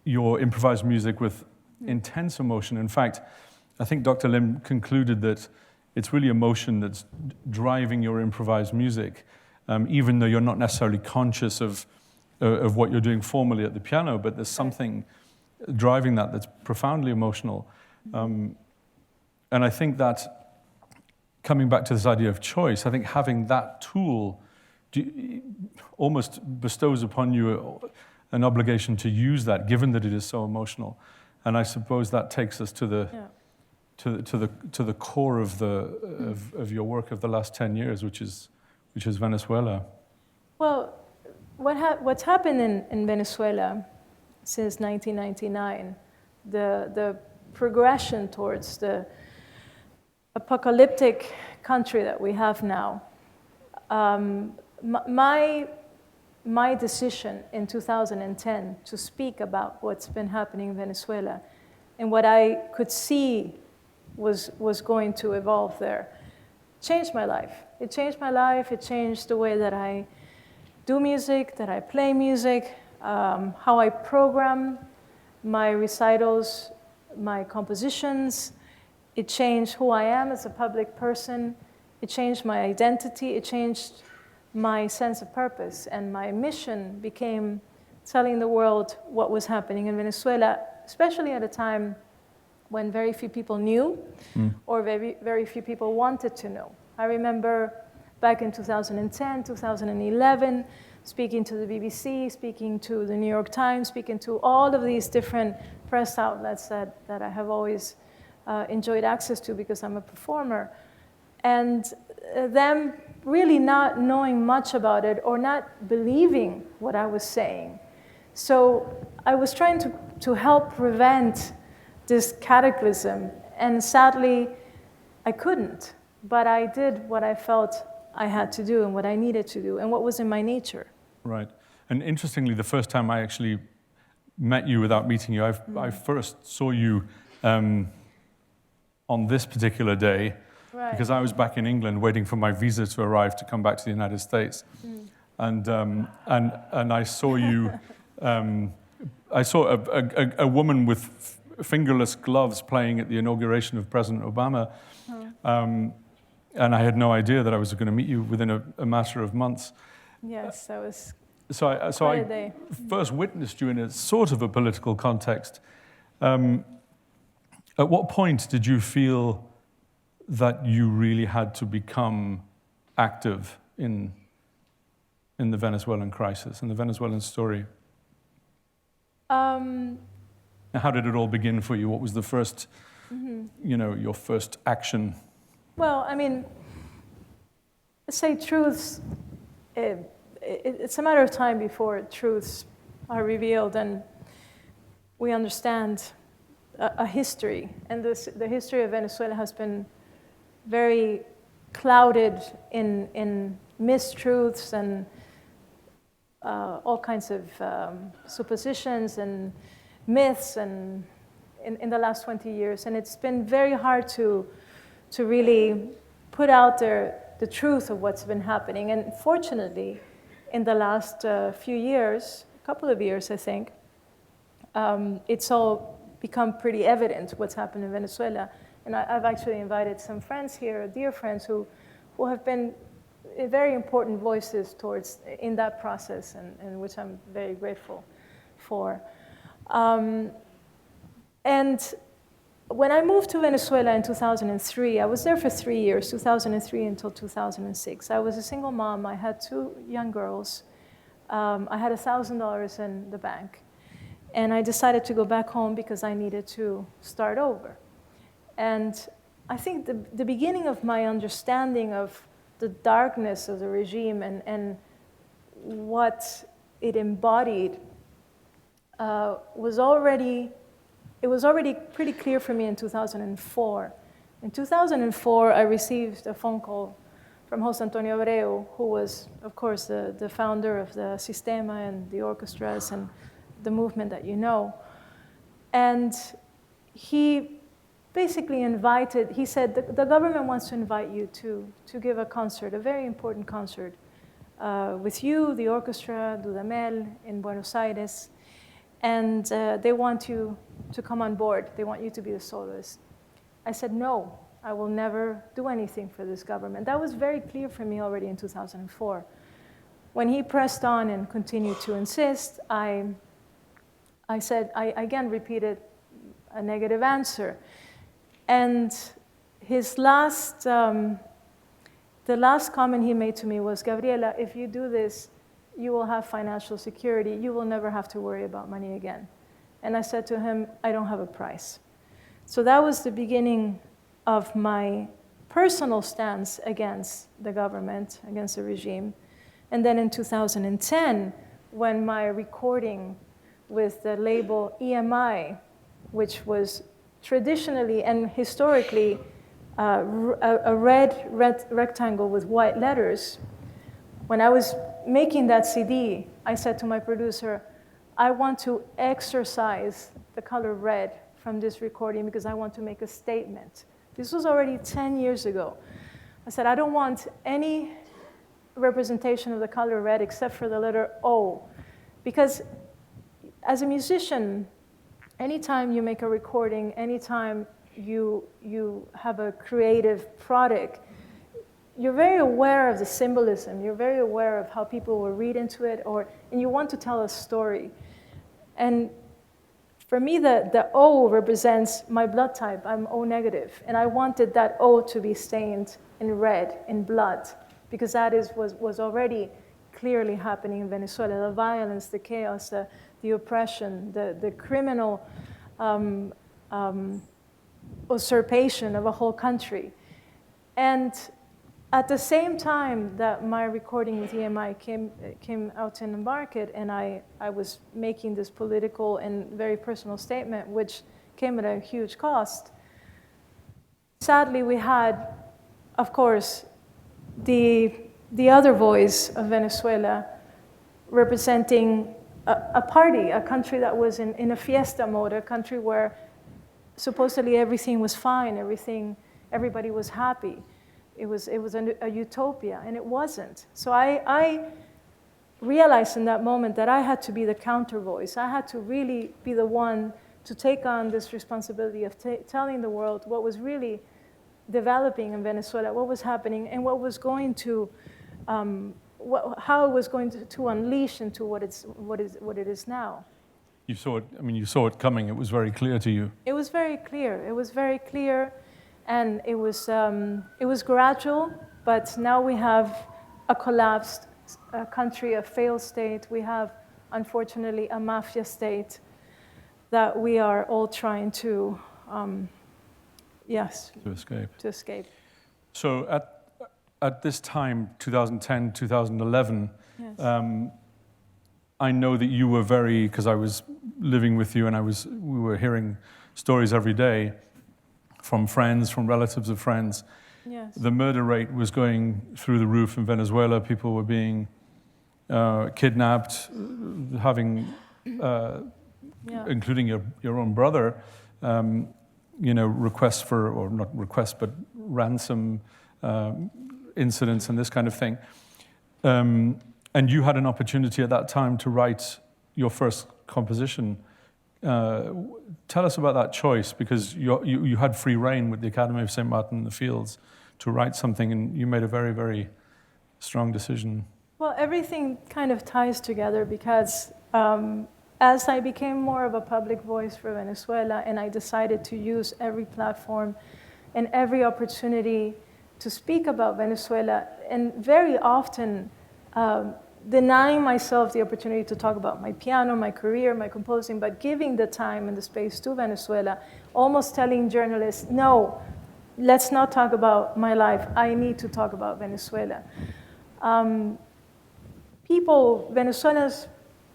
your improvised music with intense emotion. In fact, I think Dr. Lim concluded that it's really emotion that's driving your improvised music, even though you're not necessarily conscious of what you're doing formally at the piano, but there's something driving that's profoundly emotional. And I think that, coming back to this idea of choice, I think having that tool almost bestows upon you an obligation to use that, given that it is so emotional. And I suppose that takes us to the core of your work of the last 10 years, which is Venezuela. Well, what's happened in Venezuela since 1999, the progression towards the apocalyptic country that we have now, my decision in 2010 to speak about what's been happening in Venezuela and what I could see was going to evolve there changed my life. It changed my life. It changed the way that I do music, that I play music, how I program my recitals, my compositions. It changed who I am as a public person. It changed my identity. It changed my sense of purpose. And my mission became telling the world what was happening in Venezuela, especially at a time when very few people knew or very, very few people wanted to know. I remember back in 2010, 2011, speaking to the BBC, speaking to the New York Times, speaking to all of these different press outlets that I have always enjoyed access to because I'm a performer. And them really not knowing much about it or not believing what I was saying. So I was trying to help prevent this cataclysm, and sadly, I couldn't. But I did what I felt I had to do and what I needed to do and what was in my nature. Right. And interestingly, the first time I actually met you without meeting you. I first saw you on this particular day because I was back in England waiting for my visa to arrive to come back to the United States. And I saw you, I saw a woman with fingerless gloves playing at the inauguration of President Obama. And I had no idea that I was going to meet you within a matter of months. Yes, that was So quite a I day. first witnessed you in a sort of a political context. At what point did you feel that you really had to become active in the Venezuelan crisis, in the Venezuelan story? Um, How did it all begin for you? What was the first, your first action? Well, I mean, let's say truths, it's a matter of time before truths are revealed and we understand a history. And the history of Venezuela has been very clouded in mistruths and all kinds of suppositions and myths and in the last 20 years. And it's been very hard to really put out there the truth of what's been happening. And fortunately, in the last few years, a couple of years, I think, it's all become pretty evident what's happened in Venezuela. And I've actually invited some friends here, dear friends, who have been very important voices in that process, and which I'm very grateful for. And when I moved to Venezuela in 2003, I was there for 3 years, 2003 until 2006. I was a single mom. I had 2 young girls. I had $1,000 in the bank. And I decided to go back home because I needed to start over. And I think the beginning of my understanding of the darkness of the regime and what it embodied was already pretty clear for me in 2004. In 2004, I received a phone call from José Antonio Abreu, who was, of course, the founder of the Sistema and the orchestras and the movement that you know. And he basically he said, the government wants to invite you to give a concert, a very important concert, with you, the orchestra, Dudamel, in Buenos Aires. And they want you to come on board. They want you to be the soloist. I said, no, I will never do anything for this government. That was very clear for me already in 2004. When he pressed on and continued to insist, I said, I again repeated a negative answer. And his the last comment he made to me was, Gabriela, if you do this, you will have financial security. You will never have to worry about money again. And I said to him, I don't have a price. So that was the beginning of my personal stance against the government, against the regime. And then in 2010, when my recording with the label EMI, which was traditionally and historically a red rectangle with white letters, when I was making that CD, I said to my producer, I want to exorcise the color red from this recording because I want to make a statement. This was already 10 years ago. I said, I don't want any representation of the color red except for the letter O. Because as a musician, anytime you make a recording, anytime you have a creative product, you're very aware of the symbolism. You're very aware of how people will read into it, and you want to tell a story. And for me, the O represents my blood type. I'm O negative, and I wanted that O to be stained in red, in blood, because that was already clearly happening in Venezuela. The violence, the chaos, the oppression, the criminal usurpation of a whole country. And at the same time that my recording with EMI came out in the market, and I was making this political and very personal statement, which came at a huge cost, sadly we had, of course, the other voice of Venezuela representing a party, a country that was in a fiesta mode, a country where supposedly everything was fine, everybody was happy. It was a utopia, and it wasn't. So I realized in that moment that I had to be the counter voice. I had to really be the one to take on this responsibility of telling the world what was really developing in Venezuela, what was happening, and what was going to, how it was going to unleash into what it is now. You saw it. I mean, you saw it coming. It was very clear to you. It was very clear. It was very clear, and it was gradual. But now we have a collapsed country, a failed state. We have, unfortunately, a mafia state that we are all trying to, to escape. So at this time, 2010, 2011, Yes. I know that you were very, because I was living with you and we were hearing stories every day from friends, from relatives of friends. Yes. The murder rate was going through the roof in Venezuela. People were being kidnapped, having, including your own brother, requests for, or not requests, but ransom incidents and this kind of thing. And you had an opportunity at that time to write your first composition. Tell us about that choice, because you had free rein with the Academy of St. Martin in the Fields to write something, and you made a very, very strong decision. Well, everything kind of ties together, because as I became more of a public voice for Venezuela, and I decided to use every platform and every opportunity to speak about Venezuela, and very often denying myself the opportunity to talk about my piano, my career, my composing, but giving the time and the space to Venezuela, almost telling journalists, no, let's not talk about my life. I need to talk about Venezuela. Venezuelans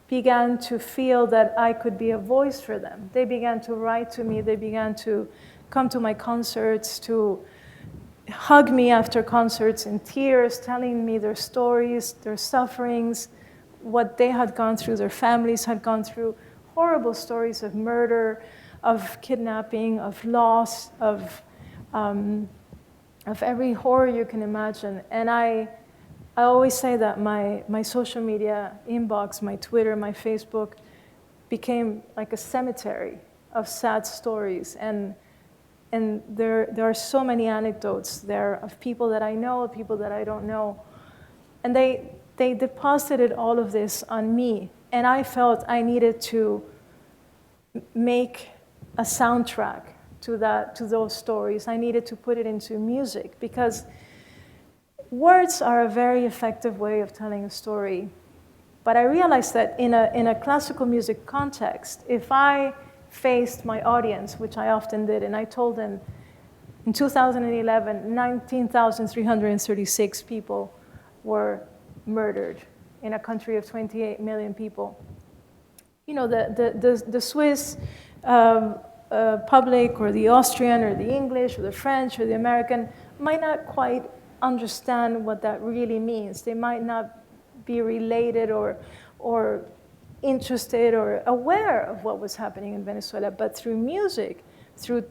began to feel that I could be a voice for them. They began to write to me. They began to come to my concerts, to hug me after concerts in tears, telling me their stories, their sufferings, what they had gone through, their families had gone through, horrible stories of murder, of kidnapping, of loss, of every horror you can imagine. And I always say that my social media inbox, my Twitter, my Facebook, became like a cemetery of sad stories. And there are so many anecdotes there of people that I know, people that I don't know. And they deposited all of this on me. And I felt I needed to make a soundtrack to those stories. I needed to put it into music, because words are a very effective way of telling a story. But I realized that in a classical music context, if I faced my audience, which I often did, and I told them in 2011, 19,336 people were murdered in a country of 28 million people. You know, the Swiss public, or the Austrian, or the English, or the French, or the American might not quite understand what that really means. They might not be related or interested or aware of what was happening in Venezuela, but through music, through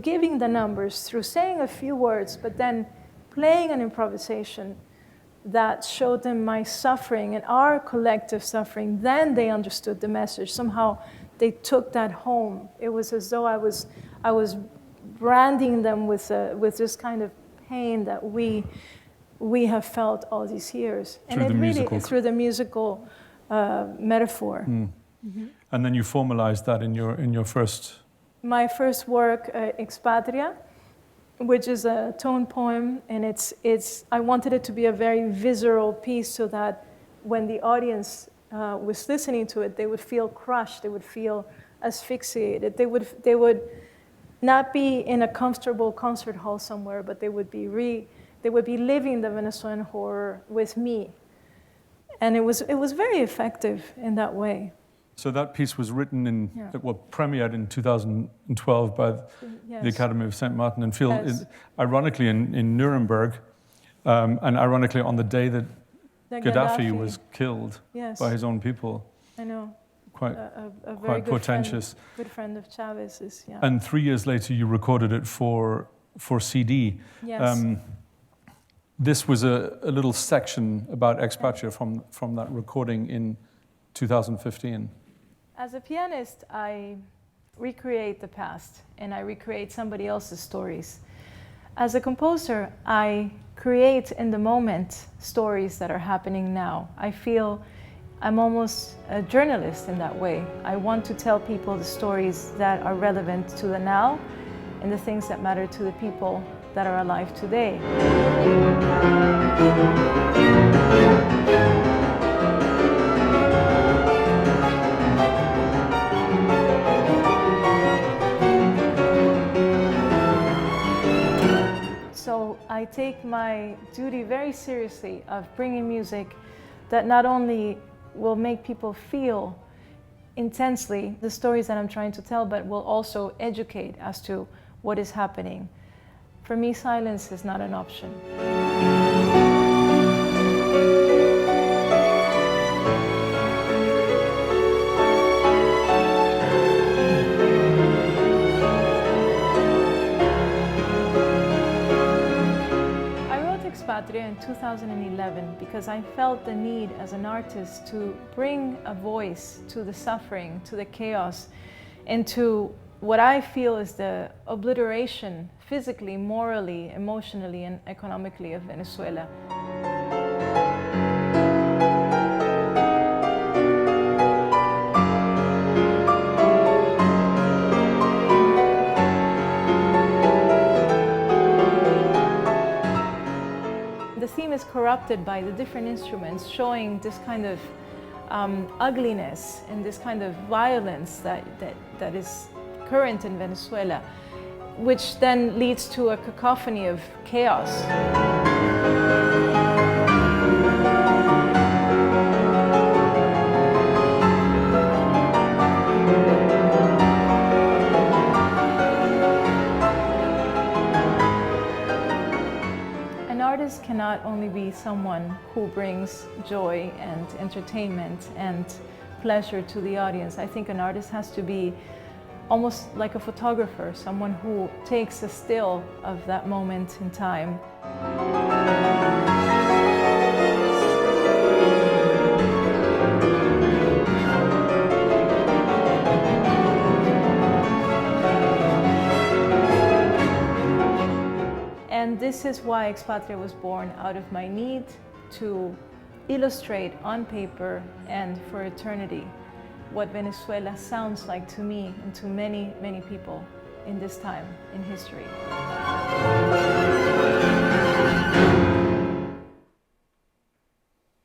giving the numbers, through saying a few words, but then playing an improvisation that showed them my suffering and our collective suffering, then they understood the message. Somehow they took that home. It was as though I was branding them with this kind of pain that we have felt all these years. Through the musical metaphor. Mm. Mm-hmm. And then you formalized that in your first... My first work, Expatria, which is a tone poem, and I wanted it to be a very visceral piece, so that when the audience was listening to it, they would feel crushed, they would feel asphyxiated, they would not be in a comfortable concert hall somewhere, but they would be living the Venezuelan horror with me. And it was very effective in that way. So that piece was written premiered in 2012 by the Academy of St. Martin and Fields, ironically in Nuremberg, and ironically on the day that Gaddafi was killed by his own people. I know. quite a very quite good portentous. Good friend of Chavez's, yeah. And 3 years later, you recorded it for CD. Yes. This was a little section about Expatria from that recording in 2015. As a pianist, I recreate the past and I recreate somebody else's stories. As a composer, I create in the moment stories that are happening now. I feel I'm almost a journalist in that way. I want to tell people the stories that are relevant to the now and the things that matter to the people that are alive today. So I take my duty very seriously of bringing music that not only will make people feel intensely the stories that I'm trying to tell, but will also educate as to what is happening. For me, silence is not an option. Expatria in 2011 because I felt the need as an artist to bring a voice to the suffering, to the chaos, and to what I feel is the obliteration physically, morally, emotionally, and economically of Venezuela. The theme is corrupted by the different instruments, showing this kind of ugliness and this kind of violence that is current in Venezuela, which then leads to a cacophony of chaos. Artist cannot only be someone who brings joy and entertainment and pleasure to the audience. I think an artist has to be almost like a photographer, someone who takes a still of that moment in time. And this is why Expatria was born, out of my need to illustrate on paper and for eternity what Venezuela sounds like to me and to many, many people in this time in history.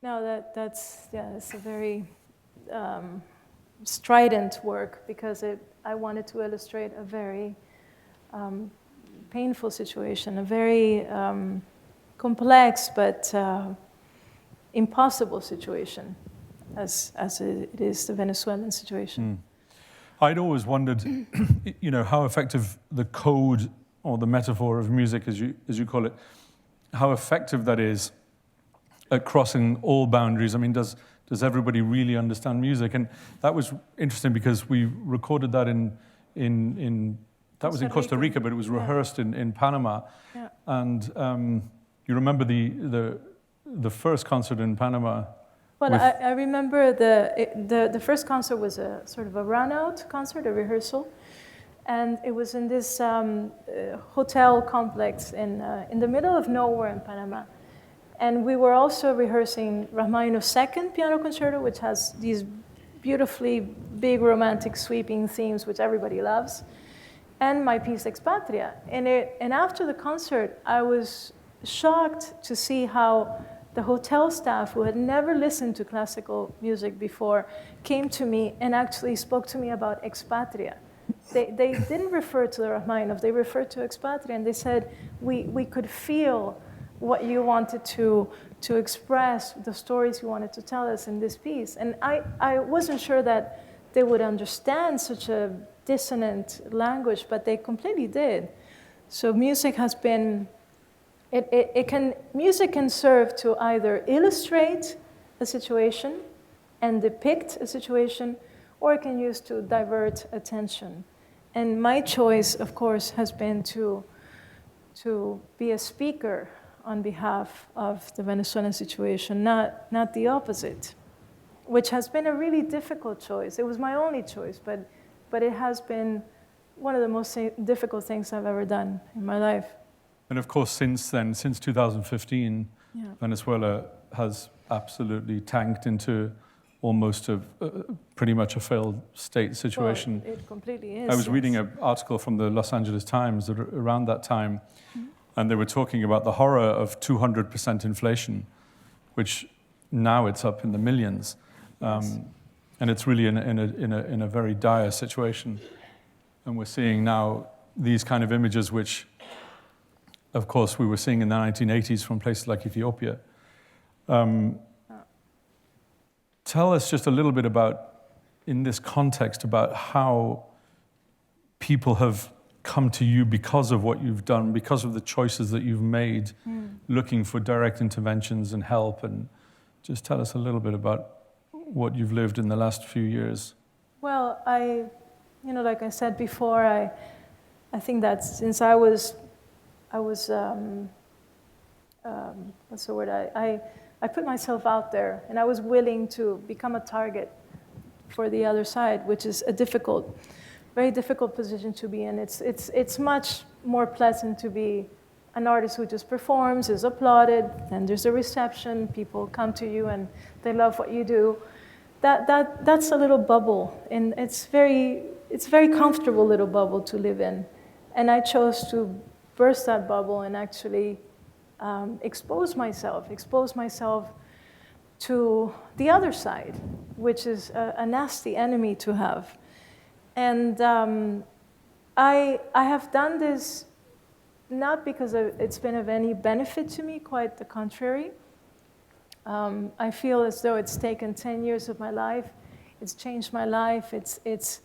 No, that's a very strident work because I wanted to illustrate a very painful situation, a very complex but impossible situation, as it is the Venezuelan situation. I'd always wondered, how effective the code or the metaphor of music, as you call it, how effective that is at crossing all boundaries. I mean, does everybody really understand music? And that was interesting because we recorded that that was in Costa Rica, but it was rehearsed in Panama. Yeah. And you remember the first concert in Panama? Well, I remember the first concert was a sort of a run-out concert, a rehearsal. And it was in this hotel complex in the middle of nowhere in Panama. And we were also rehearsing Rachmaninoff's second piano concerto, which has these beautifully big, romantic, sweeping themes, which everybody loves. And my piece Expatria. And after the concert, I was shocked to see how the hotel staff, who had never listened to classical music before, came to me and actually spoke to me about Expatria. They didn't refer to the Rachmaninoff, they referred to Expatria, and they said, we could feel what you wanted to express, the stories you wanted to tell us in this piece. And I wasn't sure that they would understand such a dissonant language, but they completely did. So music has been, music can serve to either illustrate a situation and depict a situation, or it can be used to divert attention. And my choice, of course, has been to be a speaker on behalf of the Venezuelan situation, not the opposite, which has been a really difficult choice. It was my only choice, but it has been one of the most difficult things I've ever done in my life. And of course, since then, since 2015, Venezuela has absolutely tanked into almost pretty much a failed state situation. Well, it completely is. I was reading an article from the Los Angeles Times around that time, and they were talking about the horror of 200% inflation, which now it's up in the millions. And it's really in a very dire situation. And we're seeing now these kind of images, which, of course, we were seeing in the 1980s from places like Ethiopia. Tell us just a little bit about, in this context, about how people have come to you because of what you've done, because of the choices that you've made, looking for direct interventions and help. And just tell us a little bit about what you've lived in the last few years. Well, like I said before, I think that since I was what's the word? I put myself out there, and I was willing to become a target for the other side, which is a very difficult position to be in. It's much more pleasant to be an artist who just performs, is applauded, and there's a reception, people come to you and they love what you do. That's a little bubble, and it's a very comfortable little bubble to live in. And I chose to burst that bubble and actually expose myself to the other side, which is a nasty enemy to have. And I have done this not because it's been of any benefit to me, quite the contrary. I feel as though it's taken 10 years of my life. It's changed my life. It's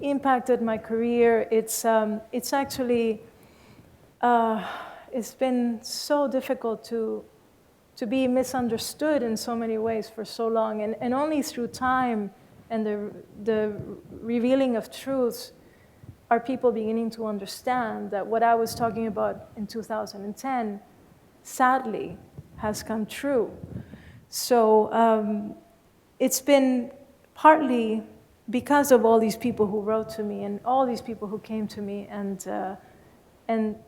impacted my career. It's actually it's been so difficult to be misunderstood in so many ways for so long, and only through time and the revealing of truths are people beginning to understand that what I was talking about in 2010, sadly, has come true. So it's been partly because of all these people who wrote to me and all these people who came to me and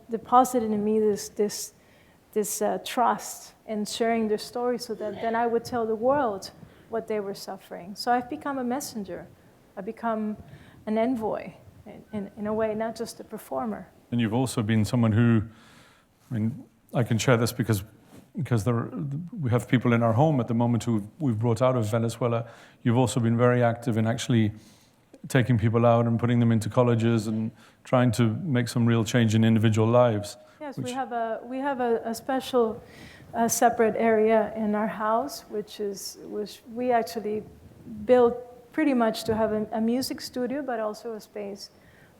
deposited in me this trust in sharing their story, so that then I would tell the world what they were suffering. So I've become a messenger. I've become an envoy in a way, not just a performer. And you've also been someone who, I can share this because we have people in our home at the moment who we've brought out of Venezuela. You've also been very active in actually taking people out and putting them into colleges and trying to make some real change in individual lives. Yes, we have a special separate area in our house, which we actually built pretty much to have a music studio, but also a space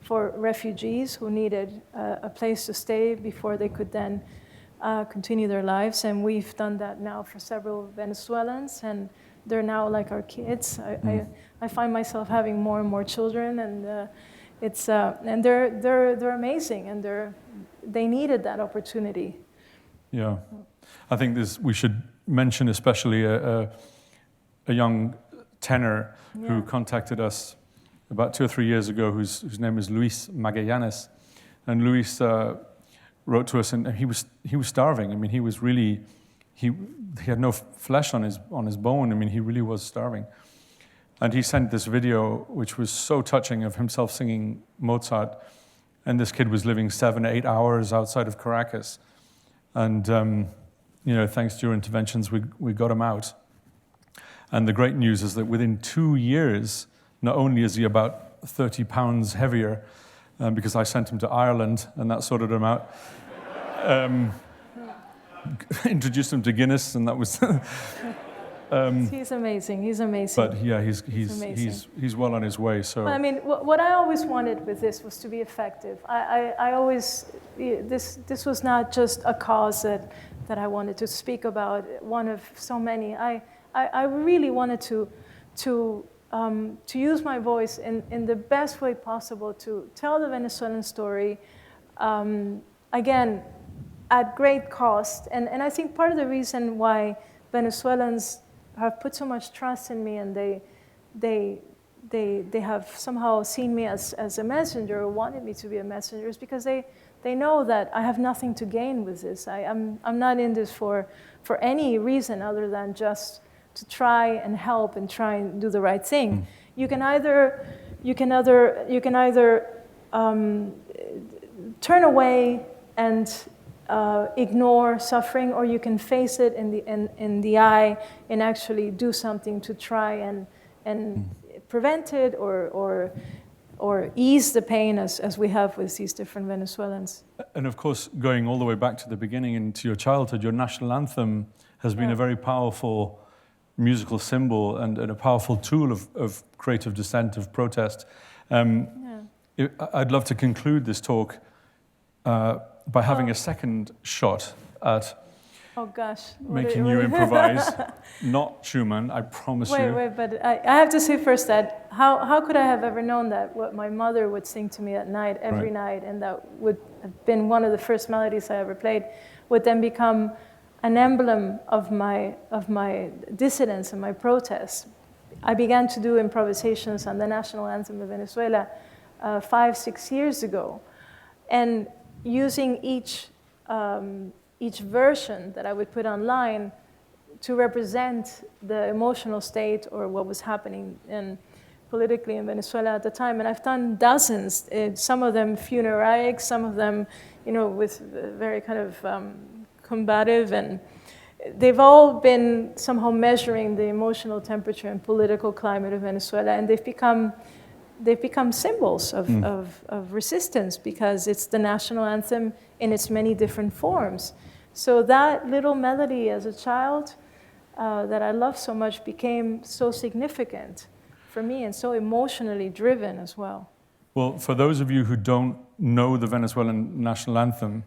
for refugees who needed a place to stay before they could then continue their lives. And we've done that now for several Venezuelans, and they're now like our kids. I find myself having more and more children, and and they're amazing, and they needed that opportunity. Yeah, I think we should mention especially a young tenor who contacted us about 2 or 3 years ago, whose name is Luis Magallanes, and Luis wrote to us, and he was starving. I mean, he had no flesh on his bone. I mean, he really was starving. And he sent this video, which was so touching, of himself singing Mozart. And this kid was living 7 to 8 hours outside of Caracas. And, thanks to your interventions, we got him out. And the great news is that within 2 years, not only is he about 30 pounds heavier, because I sent him to Ireland, and that sorted him out, introduced him to Guinness, and that was... He's amazing. He's amazing. But yeah, he's well on his way. So. But I mean, what I always wanted with this was to be effective. I always this was not just a cause that I wanted to speak about. One of so many. I really wanted to to use my voice in the best way possible to tell the Venezuelan story, again, at great cost. And I think part of the reason why Venezuelans have put so much trust in me and they have somehow seen me as a messenger or wanted me to be a messenger is because they know that I have nothing to gain with this. I'm not in this for any reason other than just to try and help and try and do the right thing. You can either turn away and ignore suffering, or you can face it in the eye and actually do something to try and prevent it or ease the pain as we have with these different Venezuelans. And of course, going all the way back to the beginning into your childhood, your national anthem has been a very powerful musical symbol and a powerful tool of creative dissent, of protest. I'd love to conclude this talk by having a second shot at making you improvise, not Schumann, I promise you. Wait, but I have to say first that how could I have ever known that what my mother would sing to me at night, every night, and that would have been one of the first melodies I ever played, would then become an emblem of my dissidence and my protest. I began to do improvisations on the national anthem of Venezuela 5-6 years ago, and using each version that I would put online to represent the emotional state or what was happening politically in Venezuela at the time. And I've done dozens, some of them funeraic, some of them, with very kind of combative, and they've all been somehow measuring the emotional temperature and political climate of Venezuela, and they've become symbols of resistance because it's the national anthem in its many different forms. So that little melody as a child that I love so much became so significant for me and so emotionally driven as well. Well, for those of you who don't know the Venezuelan national anthem,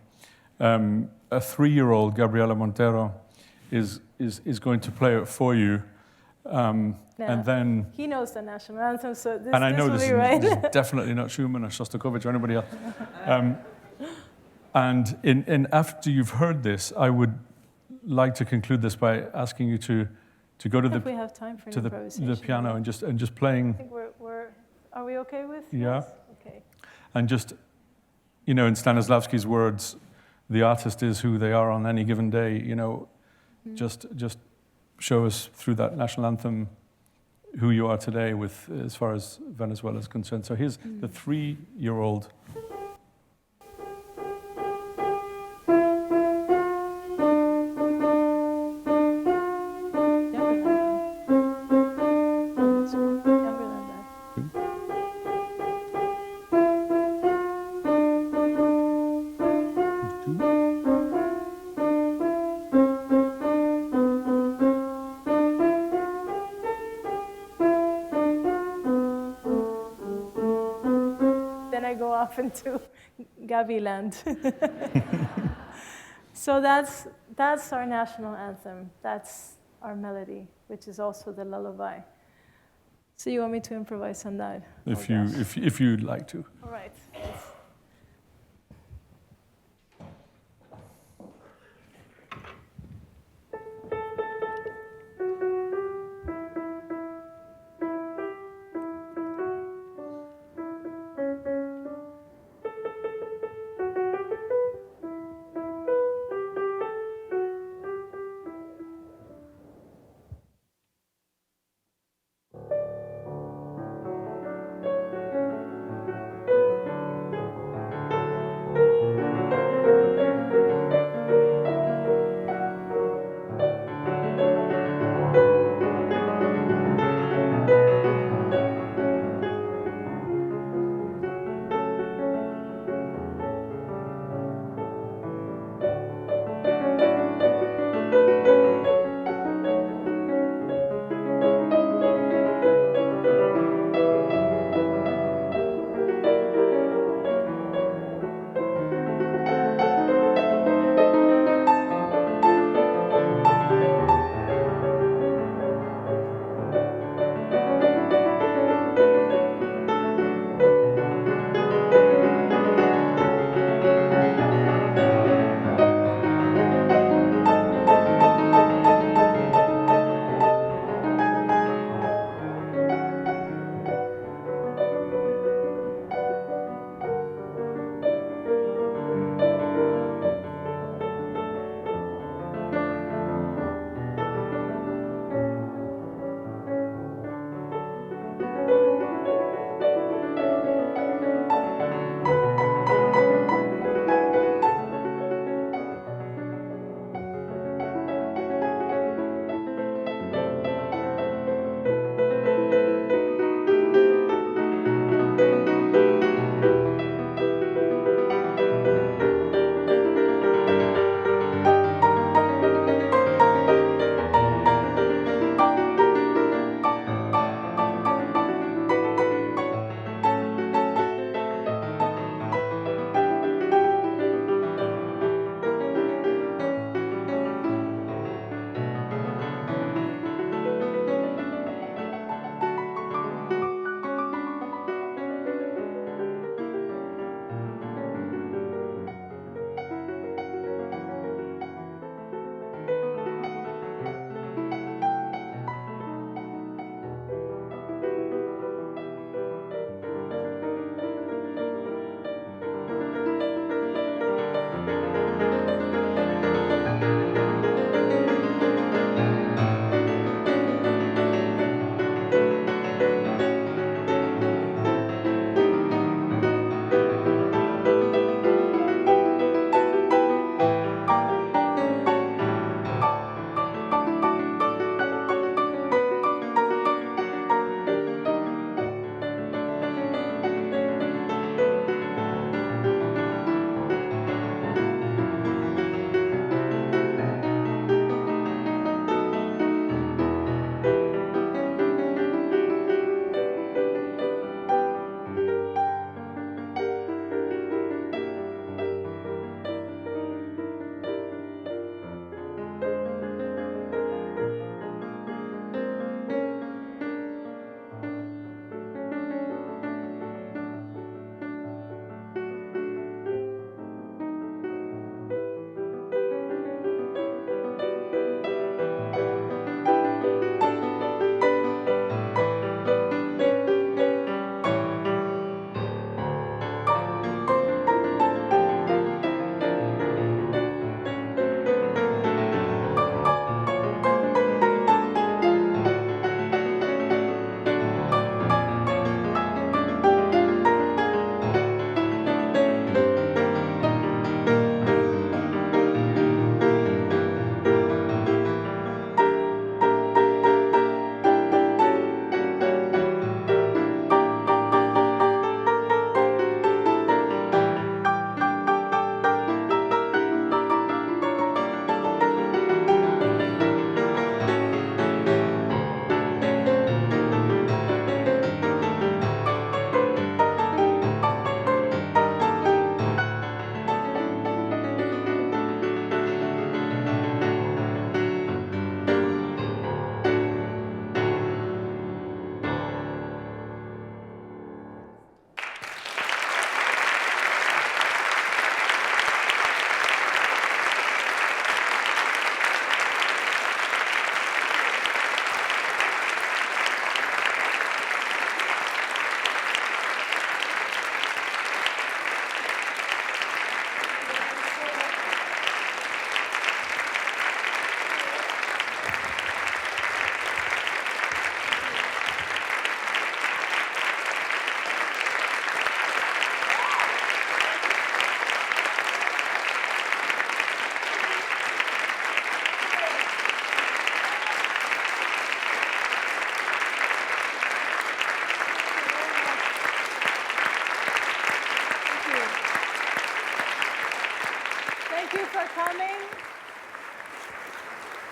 a 3-year-old, Gabriela Montero, is going to play it for you. And then he knows the national anthem, so this, and I know this is is definitely not Schumann or Shostakovich or anybody else. And after you've heard this, I would like to conclude this by asking you to go to we have time for the piano and just playing. I think are we okay with yeah? this? Okay. And just, in Stanislavski's words, the artist is who they are on any given day. Just show us through that national anthem who you are today with as far as Venezuela is concerned. So here's the 3-year-old. Into Gabi land. So that's our national anthem. That's our melody, which is also the lullaby. So you want me to improvise on that? If you'd like to. All right.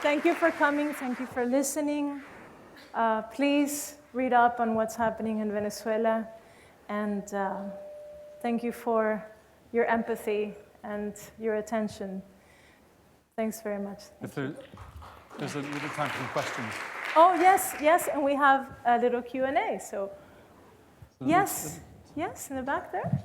Thank you for coming. Thank you for listening. Please read up on what's happening in Venezuela. And thank you for your empathy and your attention. Thanks very much. There's a little time for some questions. Oh, yes, and we have a little Q&A. So yes, in the back there.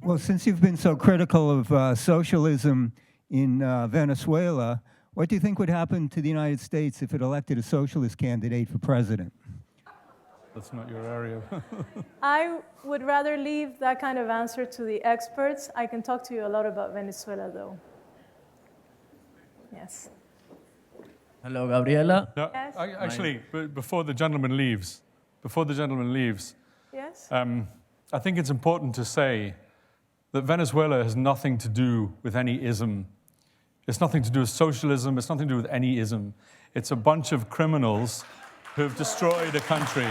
Well, since you've been so critical of socialism in Venezuela, what do you think would happen to the United States if it elected a socialist candidate for president? That's not your area. I would rather leave that kind of answer to the experts. I can talk to you a lot about Venezuela, though. Yes. Hello, Gabriela. No, Yes. actually, before the gentleman leaves, Yes. I think it's important to say that Venezuela has nothing to do with any ism. It's nothing to do with socialism. It's nothing to do with any ism. It's a bunch of criminals who have destroyed a country.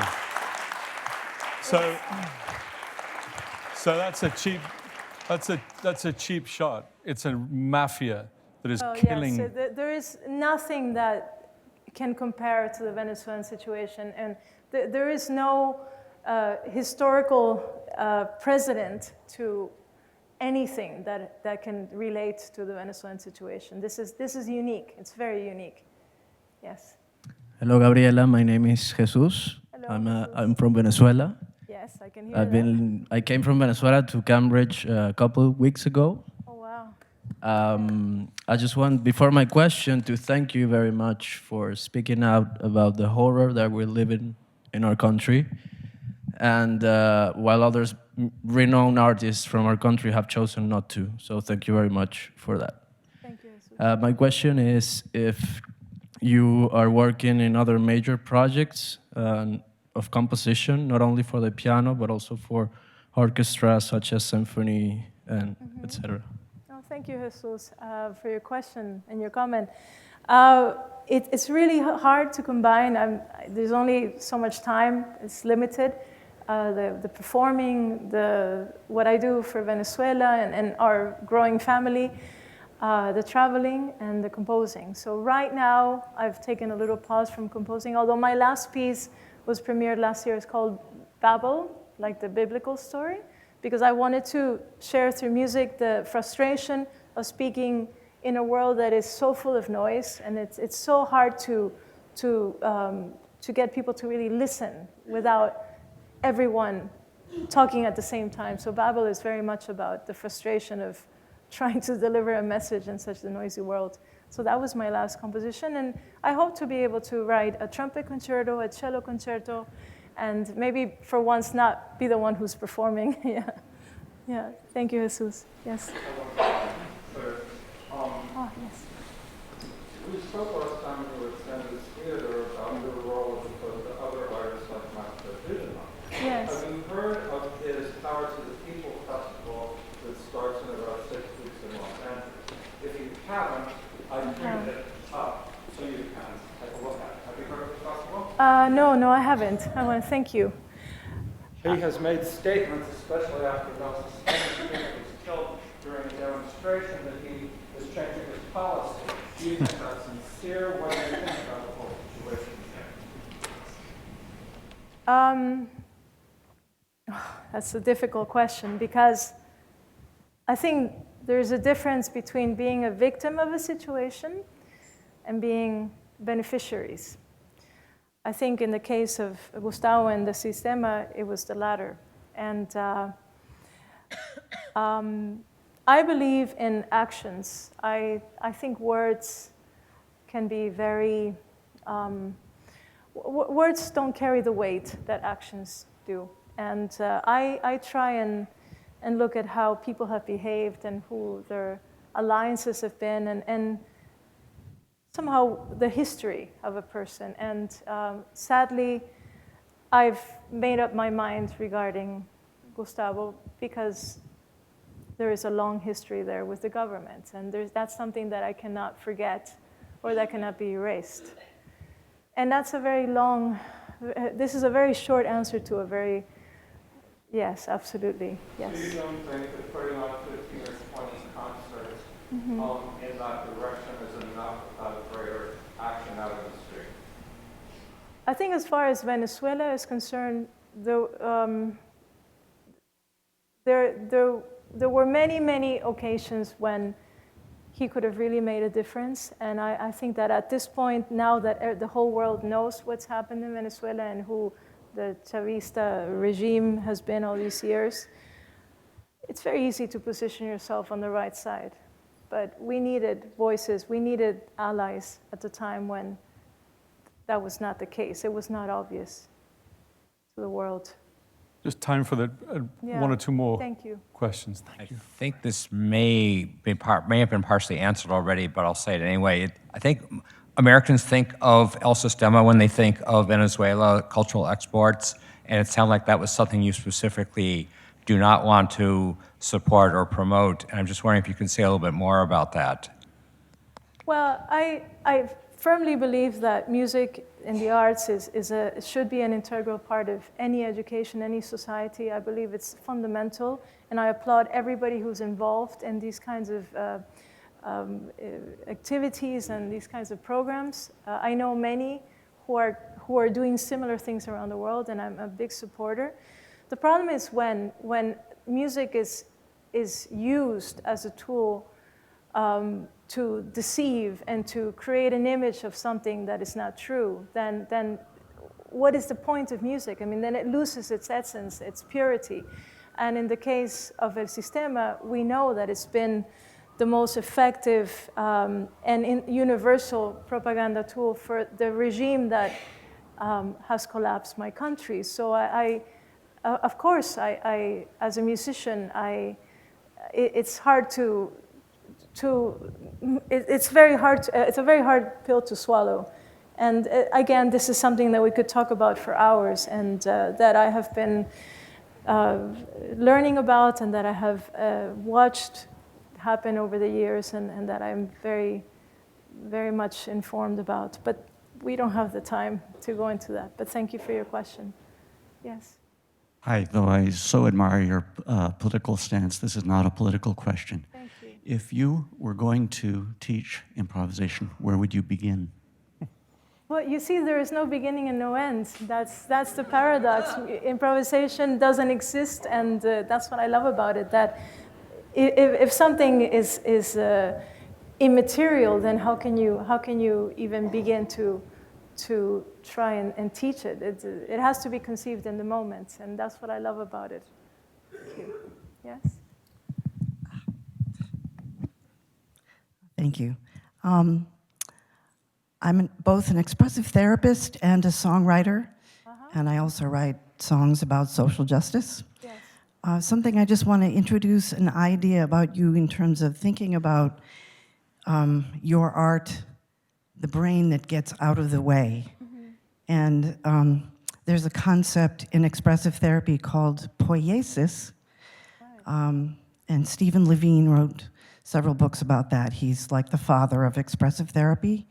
So that's a cheap shot. It's a mafia that is killing. Yes, so there is nothing that can compare to the Venezuelan situation, and there is no historical precedent to anything that can relate to the Venezuelan situation. This is unique. It's very unique. Yes. Hello, Gabriela. My name is Jesus. Hello, I'm from Venezuela. Yes, I can hear that. I came from Venezuela to Cambridge a couple of weeks ago. Oh, wow. I just want, before my question, to thank you very much for speaking out about the horror that we're living in our country. And while others renowned artists from our country have chosen not to. So thank you very much for that. Thank you, Jesus. My question is if you are working in other major projects of composition, not only for the piano, but also for orchestra such as symphony and etc. Oh, thank you, Jesus, for your question and your comment. It's really hard to combine. There's only so much time. It's limited. The performing, what I do for Venezuela and our growing family, the traveling, and the composing. So right now, I've taken a little pause from composing, although my last piece was premiered last year. It's called Babel, like the biblical story, because I wanted to share through music the frustration of speaking in a world that is so full of noise, and it's so hard to get people to really listen without everyone talking at the same time. So Babel is very much about the frustration of trying to deliver a message in such a noisy world. So that was my last composition, and I hope to be able to write a trumpet concerto, a cello concerto, and maybe for once not be the one who's performing. Yeah. Thank you, Jesus. Yes. Oh, yes. We spoke last time when you attended theater about your role as opposed to other artists like Master Vision. Yes. Have you heard of his Power to the People festival that starts in about 6 weeks in Los Angeles? If you haven't, I printed it up so you can take a look at it. Have you heard of the festival? No, I haven't. I want to thank you. He has made statements, especially after Nelson Mandela was killed during a demonstration, that he is changing his policy. Do you think that's sincere? What do you think about the whole situation there? That's a difficult question because I think there's a difference between being a victim of a situation and being beneficiaries. I think in the case of Gustavo and the Sistema, it was the latter. And I believe in actions. I think words can be very, words don't carry the weight that actions do. And I try and look at how people have behaved and who their alliances have been and somehow the history of a person. And sadly, I've made up my mind regarding Gustavo because there is a long history there with the government. And that's something that I cannot forget or that cannot be erased. And that's a very long, this is a very short answer to a very, yes, absolutely, yes. So you don't think that putting on 15 or 20 concerts in that direction is enough without greater action I think as far as Venezuela is concerned, there were many, many occasions when he could have really made a difference. And I think that at this point, now that the whole world knows what's happened in Venezuela and who the Chavista regime has been all these years, it's very easy to position yourself on the right side. But we needed voices, we needed allies at the time when that was not the case. It was not obvious to the world. Just time for the one or two more Thank you. questions. I think this may have been partially answered already, but I'll say it anyway. I think Americans think of El Sistema when they think of Venezuela cultural exports, and it sounded like that was something you specifically do not want to support or promote. And I'm just wondering if you can say a little bit more about that. Well, I firmly believe that music and the arts should be an integral part of any education, any society. I believe it's fundamental, and I applaud everybody who's involved in these kinds of activities and these kinds of programs. I know many who are doing similar things around the world, and I'm a big supporter. The problem is when music is used as a tool to deceive and to create an image of something that is not true, then what is the point of music? I mean, then it loses its essence, its purity. And in the case of El Sistema, we know that it's been the most effective and universal propaganda tool for the regime that has collapsed my country. So of course, as a musician, it's hard it's a very hard pill to swallow. And again, this is something that we could talk about for hours, and that I have been learning about, and that I have watched happen over the years, and that I'm very, very much informed about. But we don't have the time to go into that. But thank you for your question. Yes. Hi, though I so admire your political stance, this is not a political question. Thank you. If you were going to teach improvisation, where would you begin? Well, you see, there is no beginning and no end. That's the paradox. Improvisation doesn't exist, and that's what I love about it. That if something is immaterial, then how can you even begin to try and teach it? It has to be conceived in the moment, and that's what I love about it. Thank you. Yes. Thank you. I'm both an expressive therapist and a songwriter, and I also write songs about social justice. Yes. Something I just want to introduce an idea about you in terms of thinking about your art, the brain that gets out of the way. And there's a concept in expressive therapy called poiesis, and Stephen Levine wrote several books about that. He's like the father of expressive therapy.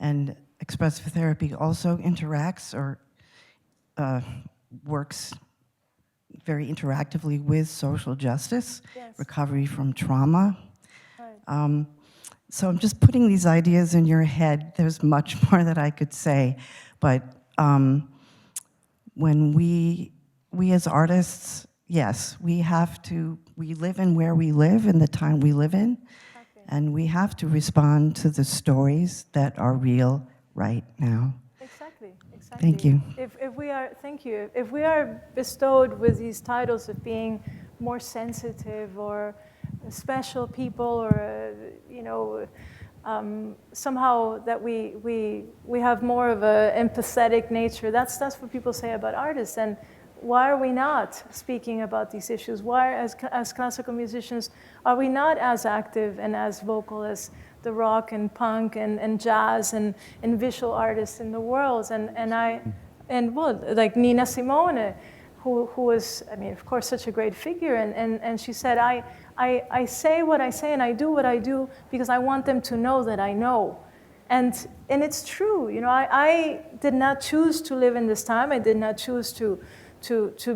And expressive therapy also interacts or works very interactively with social justice, Yes. recovery from trauma. Right. So I'm just putting these ideas in your head. There's much more that I could say, but when we as artists, yes, we live in where we live, in the time we live in, and we have to respond to the stories that are real right now. Exactly. Thank you. Thank you. If we are bestowed with these titles of being more sensitive or special people, or somehow that we have more of an empathetic nature, that's what people say about artists. And why are we not speaking about these issues? Why, as classical musicians, are we not as active and as vocal as the rock and punk and jazz and visual artists in the world? And like Nina Simone, who was, I mean, of course, such a great figure. And she said, I say what I say and I do what I do because I want them to know that I know. And it's true. I did not choose to live in this time. I did not choose to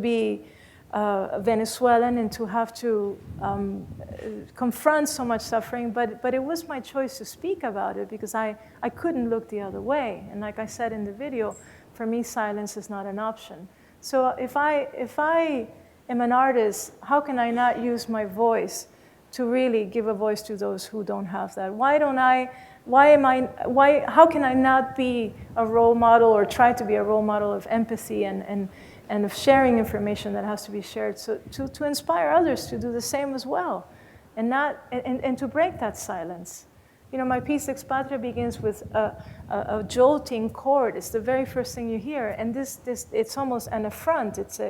be Venezuelan and to have to confront so much suffering, but it was my choice to speak about it because I couldn't look the other way. And like I said in the video, for me, silence is not an option. So if I am an artist, how can I not use my voice to really give a voice to those who don't have that? How can I not be a role model or try to be a role model of empathy and of sharing information that has to be shared, so to inspire others to do the same as well, and to break that silence. You know, my piece Expatria begins with a jolting chord. It's the very first thing you hear, and this it's almost an affront. It's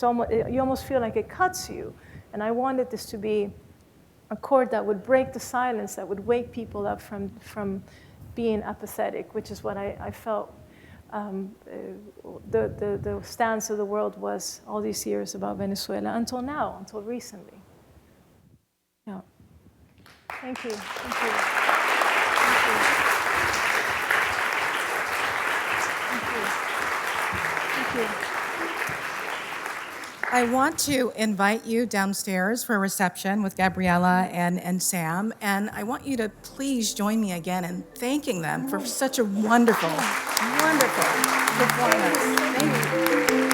almost, you almost feel like it cuts you. And I wanted this to be a chord that would break the silence, that would wake people up from being apathetic, which is what I felt the stance of the world was all these years about Venezuela, until now, until recently. Yeah. Thank you. Thank you. Thank you. Thank you. Thank you. I want to invite you downstairs for a reception with Gabriela and Sam, and I want you to please join me again in thanking them for such a wonderful, wonderful performance. Thank you.